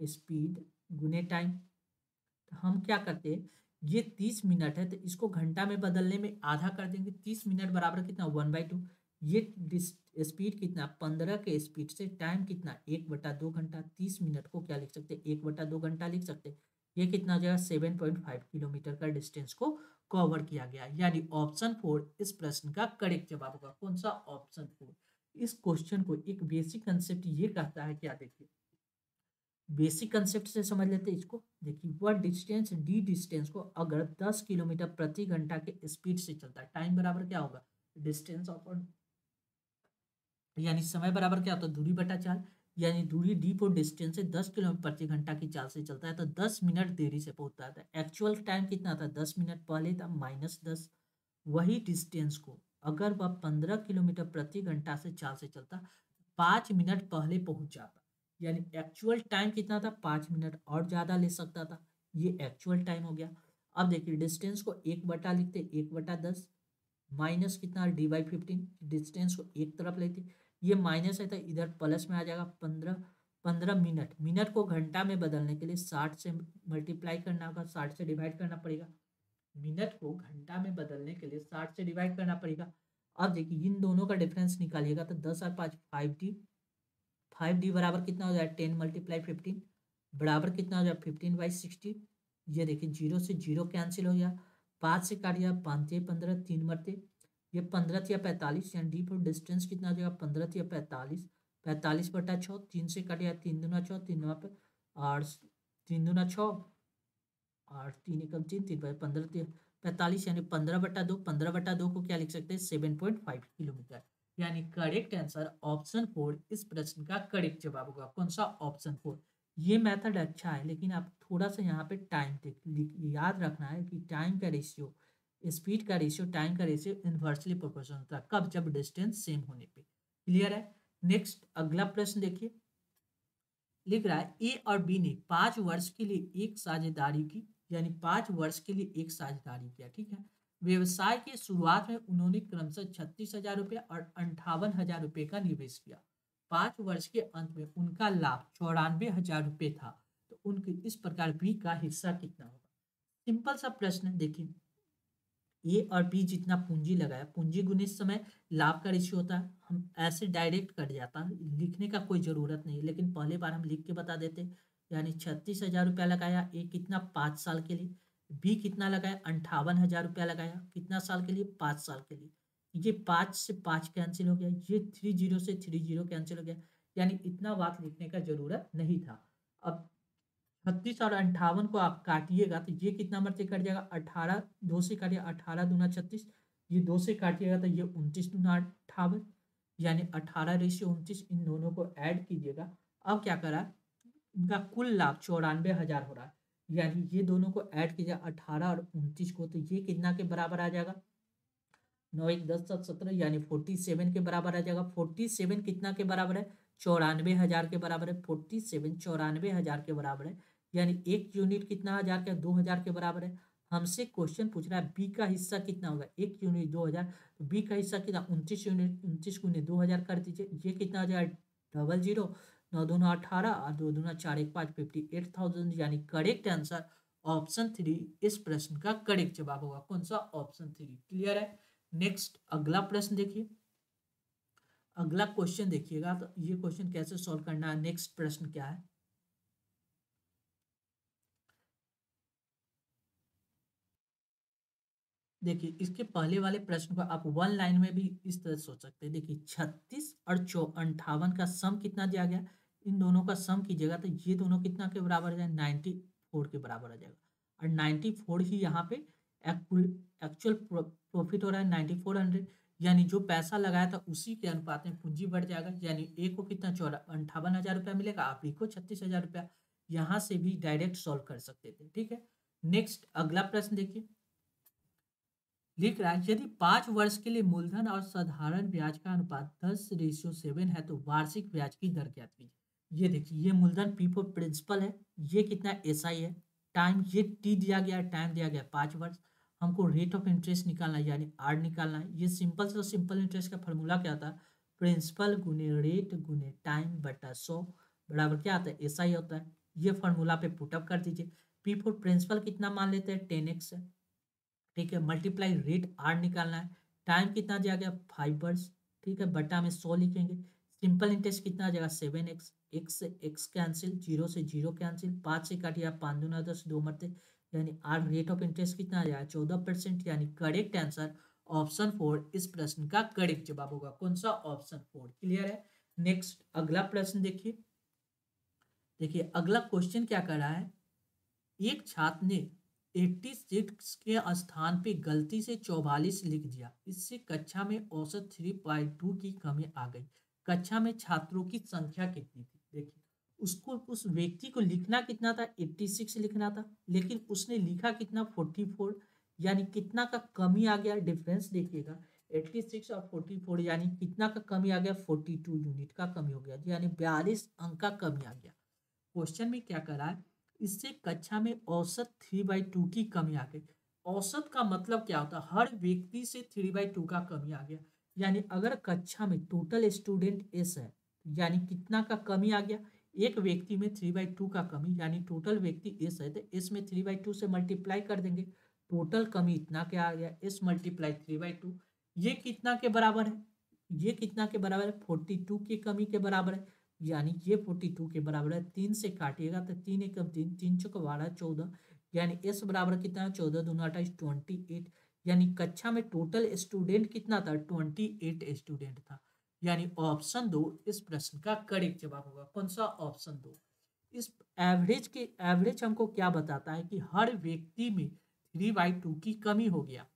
स्पीड गुने टाइम। तो हम क्या करते हैं, ये 30 मिनट है तो इसको घंटा में बदलने में आधा कर देंगे, 30 मिनट बराबर कितना, 1/2। ये स्पीड कितना, 15 के स्पीड से टाइम कितना, 1/2 घंटा, 30 मिनट को क्या लिख सकते हैं, 1/2 घंटा लिख सकते हैं। ये कितना हो जाएगा, 7.5 किलोमीटर का डिस्टेंस को कवर किया गया, यानी ऑप्शन 4 इस प्रश्न का करेक्ट जवाब होगा। कौन सा, ऑप्शन 4। इस क्वेश्चन को एक बेसिक कंसेप्ट ये कहता है, क्या देखिए, बेसिक कंसेप्ट से समझ लेते हैं इसको। देखिए वह डिस्टेंस डी डिस्टेंस को अगर 10 किलोमीटर प्रति घंटा के स्पीड से चलता है, टाइम बराबर क्या होगा, डिस्टेंस अपॉन, यानी समय बराबर क्या होता है, दूरी बटा चाल, यानी दूरी डी पर डिस्टेंस है 10 किलोमीटर प्रति घंटा की चाल से चलता है तो 10 मिनट देरी से पहुंचता है। एक्चुअल टाइम कितना था, 10 मिनट पहले था, -10। वही डिस्टेंस को अगर वह 15 किलोमीटर प्रति घंटा से चाल से चलता, 5 मिनट पहले पहुंच जाता, यानी एक्चुअल टाइम कितना था, 5 मिनट और ज़्यादा ले सकता था। ये एक्चुअल टाइम हो गया। अब देखिए डिस्टेंस को 1 बटा लिखते, 1/10, माइनस कितना, d/15, डिस्टेंस को एक तरफ लेते, ये माइनस है तो इधर प्लस में आ जाएगा, 15 मिनट, मिनट को घंटा में बदलने के लिए 60 से मल्टीप्लाई करना होगा, 60 से डिवाइड करना पड़ेगा, मिनट को घंटा में बदलने के लिए 60 से डिवाइड करना पड़ेगा। अब देखिए इन दोनों का डिफरेंस निकालिएगा तो 10 और 5 5d, 5d बराबर कितना हो जाए, 10 × 15 बराबर कितना हो जाए, 15/60। ये देखिए जीरो से जीरो कैंसिल हो गया, 5 से काट गया, 5×15 3 मरते, ये 15×45, यानी डी पर डिस्टेंस कितना हो जाएगा, 15×45, 45/6, 3 से काट गया, 3×2 6, 3 पे, और 3×2 6, और 3 × 3 3, 15×45, यानी 15/2, 15/2 को क्या लिख सकते हैं, 7.5 किलोमीटर, यानी करेक्ट आंसर ऑप्शन 4 इस प्रश्न का करेक्ट जवाब होगा। कौन सा, ऑप्शन 4। ये मेथड अच्छा है लेकिन आप थोड़ा सा यहाँ पे टाइम याद रखना है कि टाइम का रेशियो, स्पीड का रेशियो, टाइम का रेशियो इनवर्सली प्रोपोर्शनल होता है, कब, जब डिस्टेंस सेम होने पे। क्लियर है। नेक्स्ट अगला प्रश्न देखिए, लिख रहा है ए और बी ने 5 वर्ष के लिए एक साझेदारी की, यानी 5 वर्ष के लिए एक साझेदारी किया, ठीक है। व्यवसाय की शुरुआत में उन्होंने क्रमशः 36,000 रुपये और 58,000 रुपये का निवेश किया। 5 वर्ष के अंत में उनका लाभ 94,000 रुपये था, तो उनके इस प्रकार बी का हिस्सा कितना होगा। सिंपल सा प्रश्न देखिए, ए और बी जितना पूंजी लगाया, पूंजी गुने समय लाभ का रेशियो होता है, हम ऐसे डायरेक्ट कट जाता है, लिखने का कोई ज़रूरत नहीं, लेकिन पहले बार हम लिख के बता देते। यानी 36,000 रुपया लगाया, ए कितना, 5 साल के लिए, बी कितना लगाया, 58,000 रुपया लगाया, कितना साल के लिए, 5 साल के लिए। ये 5 से 5 कैंसिल हो गया, ये 30 से 30 कैंसिल हो गया, यानी इतना बात लिखने का जरूरत नहीं था। अब 36 और 58 को आप काटिएगा तो ये कितना नंबर से कट जाएगा, 18, 2 से काटिए, 18×2 = 36, ये 2 से काटिएगा तो ये 29×58, यानी 18:29, इन दोनों को ऐड कीजिएगा। अब क्या करा, इनका कुल लाभ 94,000 हो रहा है, यानी ये दोनों को ऐड कीजिए 18 और 29 को, तो ये कितना के बराबर आ जाएगा, 9 1 10 7 17, यानी 47 के बराबर आ जाएगा। 47 कितना के बराबर है, 94,000 के बराबर है। 47 94,000 के बराबर है, यानी 1 यूनिट कितना हजार का, 2,000 के बराबर है। हमसे क्वेश्चन पूछ रहा है बी का हिस्सा कितना होगा, 1 यूनिट 2,000, तो बी का हिस्सा कितना, 29 यूनिट, 29 गुने 2,000 कर दीजिए, ये कितना हो जाएगा, 00, 9×2 18 और 2×2 4 1 5, 58,000, यानी करेक्ट आंसर ऑप्शन 3 इस प्रश्न का करेक्ट जवाब होगा। कौन सा, ऑप्शन 3। क्लियर है। नेक्स्ट अगला प्रश्न देखिए, अगला क्वेश्चन देखिएगा, तो ये क्वेश्चन कैसे सॉल्व करना है। नेक्स्ट प्रश्न क्या है, देखिए इसके पहले वाले प्रश्न को आप वन लाइन में भी इस तरह सोच सकते हैं। देखिए 36 और 58 का सम कितना दिया गया, इन दोनों का सम कीजिएगा तो ये दोनों कितना के बराबर आ जाएगा, 94 के बराबर आ जाएगा। और 94 ही यहाँ पे एक्चुअल प्रॉफिट हो रहा है 9400, यानी जो पैसा लगाया था उसी के अनुपात में पूंजी बढ़ जाएगा, यानी ए को कितना 58,000 रुपया मिलेगा, आप बी को 36,000 रुपया। यहाँ से भी डायरेक्ट सॉल्व कर सकते थे। ठीक है, नेक्स्ट अगला प्रश्न देखिए, लिख रहा है यदि 5 वर्ष के लिए मूलधन और साधारण ब्याज का अनुपात 10:7 है तो वार्षिक ब्याज की दर ज्ञात कीजिए। ये देखिए, ये मूलधन पी फॉर प्रिंसिपल है, ये कितना एसआई है, टाइम ये टी दिया गया है, टाइम दिया गया 5 वर्ष, हमको रेट ऑफ इंटरेस्ट निकालना है यानी आर निकालना है। ये सिंपल से सिंपल इंटरेस्ट का फॉर्मूला क्या था, प्रिंसिपल गुने रेट गुने टाइम बटा 100 बराबर क्या आता है, एसआई होता है। ये फॉर्मूला पे पुटअप कर दीजिए। पी फॉर प्रिंसिपल कितना मान लेते हैं, 10x है। ठीक है, मल्टीप्लाई रेट आर निकालना है, टाइम कितना दिया गया 5 वर्ष। ठीक है, बटा में 100 लिखेंगे। सिंपल इंटरेस्ट कितना आ जाएगा 7x, एक्स से एक्स कैंसिल, जीरो से जीरो कैंसिल, 5 से काटिए आप, 5 दूना 10, 2 मरते, यानी आर रेट ऑफ इंटरेस्ट कितना आ जाएगा 14%, यानी करेक्ट आंसर ऑप्शन 4 इस प्रश्न का करेक्ट जवाब होगा। कौन सा, ऑप्शन 4। क्लियर है। नेक्स्ट अगला प्रश्न देखिए, देखिए अगला क्वेश्चन क्या कर रहा है, एक छात्र ने 86 के स्थान पे गलती से 44 लिख दिया, इससे कक्षा में औसत 3.2 की कमी आ गई। कक्षा में छात्रों की संख्या कितनी थी, देखिए उसको, उस व्यक्ति को लिखना कितना था, 86 लिखना था, लेकिन उसने लिखा कितना 44, यानी कितना का कमी आ गया, डिफरेंस देखिएगा 86 और 44, यानी कितना का कमी आ गया, 42 यूनिट का कमी हो गया, यानी 42 अंक का कमी आ गया। क्वेश्चन में क्या करा है, इससे कक्षा में औसत 3/2 की कमी आ गई। औसत का मतलब क्या होता है, हर व्यक्ति से 3/2 का कमी आ गया, यानी अगर कक्षा में टोटल स्टूडेंट एस है, यानी कितना का कमी आ गया, एक व्यक्ति में 3/2 का कमी, यानी टोटल व्यक्ति एस है तो एस में 3/2 से मल्टीप्लाई कर देंगे, टोटल कमी इतना क्या आ गया, एस मल्टीप्लाई 3/2। ये कितना के बराबर है, ये कितना के बराबर है, 42 की कमी के बराबर है, यानी ये 42 के बराबर है। 3 से काटिएगा तो 3 एकम 3, 3 चौक 12, 14, यानी एस बराबर कितना है, 14 दूना 28, 28, यानी कक्षा में टोटल स्टूडेंट कितना था, 28 स्टूडेंट था, यानी ऑप्शन 2 इस प्रश्न का करेक्ट जवाब होगा। कौन सा, ऑप्शन 2। इस एवरेज हमको क्या बताता है कि हर व्यक्ति में 3/2 की कमी हो गया।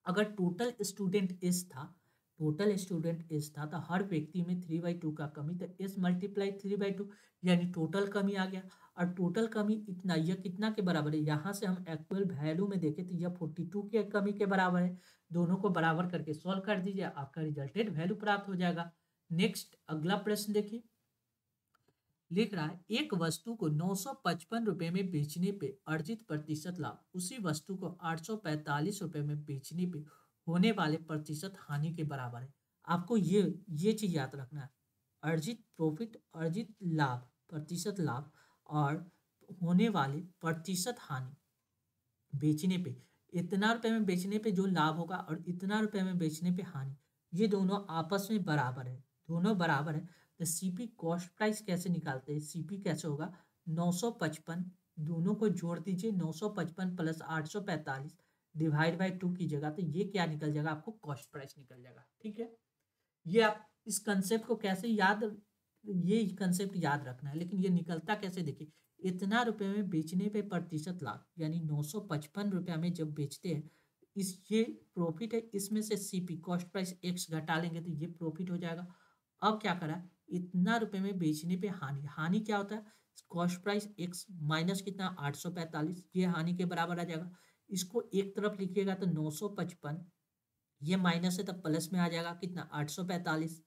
अगर टोटल स्टूडेंट एस था, टोटल स्टूडेंट एस था तो हर व्यक्ति में 3/2 का कमी, तो एस मल्टीप्लाई 3/2, यानी टोटल कमी आ गया। और टोटल कमी इतना, यह कितना के बराबर है, यहाँ से हम एक्चुअल वैल्यू में देखें तो यह 42 के कमी के बराबर है। दोनों को बराबर करके सॉल्व कर दीजिए, आपका रिजल्टेड वैल्यू प्राप्त हो जाएगा। नेक्स्ट अगला प्रश्न देखिए, लिख रहा है एक वस्तु को 955 रुपए में बेचने पे अर्जित प्रतिशत लाभ उसी वस्तु को 845 रुपए में बेचने पे होने वाले प्रतिशत हानि के बराबर है। आपको ये चीज याद रखना है, अर्जित प्रॉफिट, अर्जित लाभ, प्रतिशत लाभ, और होने वाले प्रतिशत हानि। बेचने पे, इतना रुपए में बेचने पे जो लाभ होगा और इतना रुपए में बेचने पे हानि, ये दोनों आपस में बराबर है, दोनों बराबर है। तो सीपी कॉस्ट प्राइस कैसे निकालते हैं, सीपी कैसे होगा, 955, दोनों को जोड़ दीजिए, 955 प्लस 845 डिवाइड बाई 2 की जगह, तो ये क्या निकल जाएगा, आपको कॉस्ट प्राइस निकल जाएगा। ठीक है, ये आप इस कंसेप्ट को कैसे याद, ये कंसेप्ट याद रखना है, लेकिन ये निकलता कैसे देखिए, इतना रुपए में बेचने पे प्रतिशत लाभ, यानी 955 रुपया में जब बेचते हैं, इस ये प्रॉफिट है, इसमें से सीपी कॉस्ट प्राइस एक्स घटा लेंगे तो ये प्रॉफिट हो जाएगा। अब क्या करा, इतना रुपए में बेचने पे हानि, हानि क्या होता है, कॉस्ट प्राइस एक्स माइनस कितना 845, ये हानि के बराबर आ जाएगा। इसको एक तरफ लिखिएगा तो 955, ये माइनस है तब प्लस में आ जाएगा कितना 845,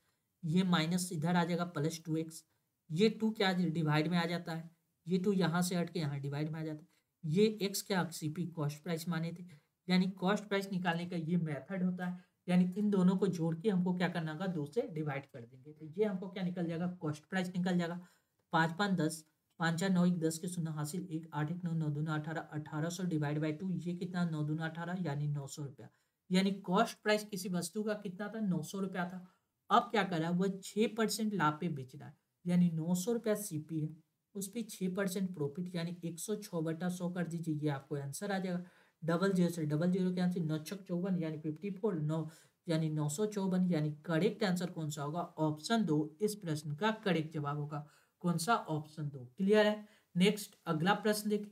ये माइनस इधर आ जाएगा प्लस 2x, ये 2 क्या डिवाइड में आ जाता है, ये 2 यहाँ से हट के यहाँ डिवाइड में आ जाता है, ये x क्या सीपी कॉस्ट प्राइस माने थे, यानी कॉस्ट प्राइस निकालने का ये मेथड होता है। यानी इन दोनों को जोड़ के हमको क्या करना होगा, 2 से डिवाइड कर देंगे तो ये हमको क्या निकल जाएगा, कॉस्ट प्राइस निकल जाएगा। 5 5 10, 5 4 9 1 10 के शून्य हासिल 1 8 1 9 9 दूना 18, 1800 डिवाइड बाई 2, ये कितना 9 दूना 18, यानी 900 रुपया, यानी कॉस्ट प्राइस किसी वस्तु का कितना था, 900 रुपया था। अब क्या कर रहा है, वह 6% लाभ पे बेच रहा है, यानी 900 रुपया सीपी है, उस पर 6% प्रॉफिट, यानी 106/100 कर दीजिए, ये आपको आंसर आ जाएगा। डबल जीरो से डबल जीरो के आंसर 9 54 यानी 54, 9 यानी 954, यानी करेक्ट आंसर कौन सा होगा, ऑप्शन 2 इस प्रश्न का करेक्ट जवाब होगा। कौन सा, ऑप्शन 2। क्लियर है। नेक्स्ट अगला प्रश्न देखिए।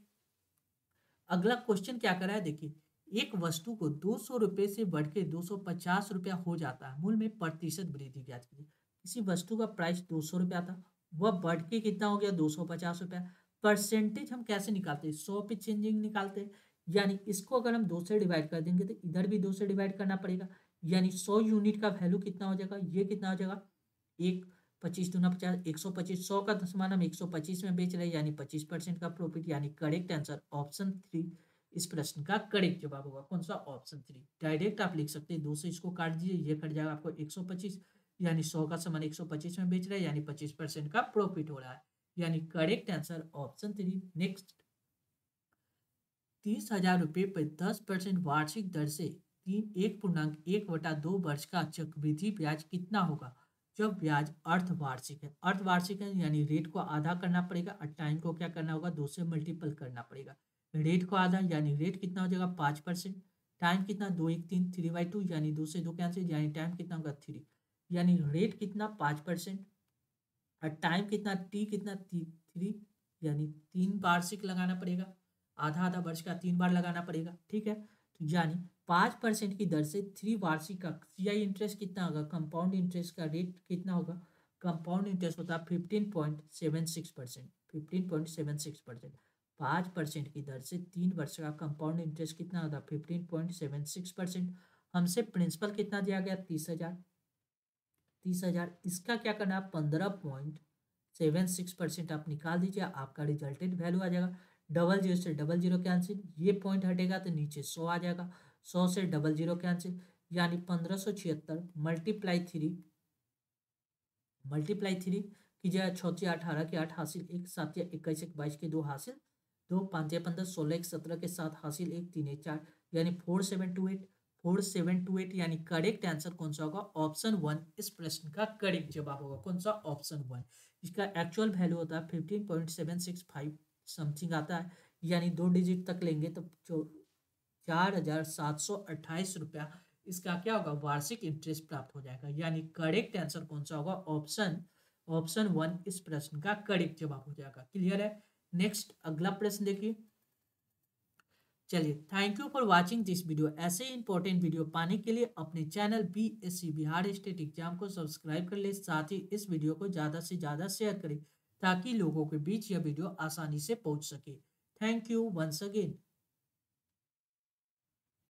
अगला क्वेश्चन क्या कर रहा है, देखिए एक वस्तु को 200 रुपये से बढ़ के 250 रुपया हो जाता है, मूल्य में प्रतिशत वृद्धि ज्ञात कीजिए। किसी वस्तु का प्राइस 200 रुपया था, वह बढ़ के कितना हो गया, 250 रुपया। परसेंटेज हम कैसे निकालते हैं, 100 पे चेंजिंग निकालते हैं, यानी इसको अगर हम 2 से डिवाइड कर देंगे तो इधर भी 2 से डिवाइड करना पड़ेगा, यानी 100 यूनिट का वैल्यू कितना हो जाएगा, ये कितना हो जाएगा, एक 25 दूना 50, 125, 100 का सामान हम 125 में बेच रहे हैं, यानी 25% का प्रॉफिट, यानी करेक्ट आंसर ऑप्शन 3 इस प्रश्न का करेक्ट जवाब होगा। कौन सा, ऑप्शन 3। डायरेक्ट आप लिख सकते हैं, 2 से इसको काट दीजिए, ये कट जाएगा आपको 125, यानी 100 का सामान 125 में बेच रहे हैं, यानी 25% का प्रॉफिट हो रहा है, यानी करेक्ट आंसर ऑप्शन 3। नेक्स्ट, 30,000 रुपये पर 10% वार्षिक दर से 1.1/2 वर्ष का चक्रवृद्धि ब्याज कितना होगा, जब ब्याज अर्धवार्षिक है। अर्धवार्षिक है यानी रेट को आधा करना पड़ेगा और टाइम को क्या करना होगा, 2 से मल्टीपल करना पड़ेगा। रेट को आधा यानी रेट कितना हो जाएगा 5%, टाइम कितना 2 1 3 3/2, यानी 2 से 2 कैंसिल, यानी टाइम कितना होगा 3, यानी रेट कितना 5% और टाइम कितना टी कितना 3, यानी 3 वार्षिक लगाना पड़ेगा, आधा आधा वर्ष का 3 बार लगाना पड़ेगा। ठीक है, तो यानी 5% की दर से 3 वार्षिक का सीआई इंटरेस्ट कितना होगा, कंपाउंड इंटरेस्ट का रेट कितना होगा, कंपाउंड इंटरेस्ट होता है 15.76%, 15.76%। 5% की दर से 3 वर्ष का कंपाउंड इंटरेस्ट कितना होता है 15.76%। हमसे प्रिंसिपल कितना दिया गया 30,000, 30,000, इसका क्या करना है 15.76% आप निकाल दीजिए, आपका रिजल्टेड वैल्यू आ जाएगा। डबल जीरो से डबल जीरो कैंसिल, ये पॉइंट हटेगा तो नीचे 100 आ जाएगा, 100 से डबल जीरो कैंसिल, यानी 1576 मल्टीप्लाई थ्री कीजिए, 6 8 8 हासिल 1, 7 21 1 22 के 2 हासिल 2, 5 15 16 1 17 के 7 हासिल 1, 3 1 4, यानी 4728, यानी करेक्ट आंसर कौन सा होगा, ऑप्शन 1 इस प्रश्न का करेक्ट जवाब होगा। कौन सा, ऑप्शन 1। इसका एक्चुअल वैल्यू होता है 15.765 समथिंग आता है, यानी 2 डिजिट तक लेंगे तो 4,728 रुपया इसका क्या होगा, वार्षिक इंटरेस्ट प्राप्त हो जाएगा, यानी करेक्ट आंसर कौन सा होगा, ऑप्शन 1 इस प्रश्न का करेक्ट जवाब हो जाएगा। क्लियर है। नेक्स्ट अगला प्रश्न देखिए। चलिए, thank you for watching this video. ऐसे ही इंपॉर्टेंट वीडियो पाने के लिए अपने channel BSc Bihar state exam को सब्सक्राइब कर ले, साथ ही इस वीडियो को ज़्यादा से ज़्यादा शेयर करें ताकि लोगों के बीच यह वीडियो आसानी से पहुंच सके। Thank you once again.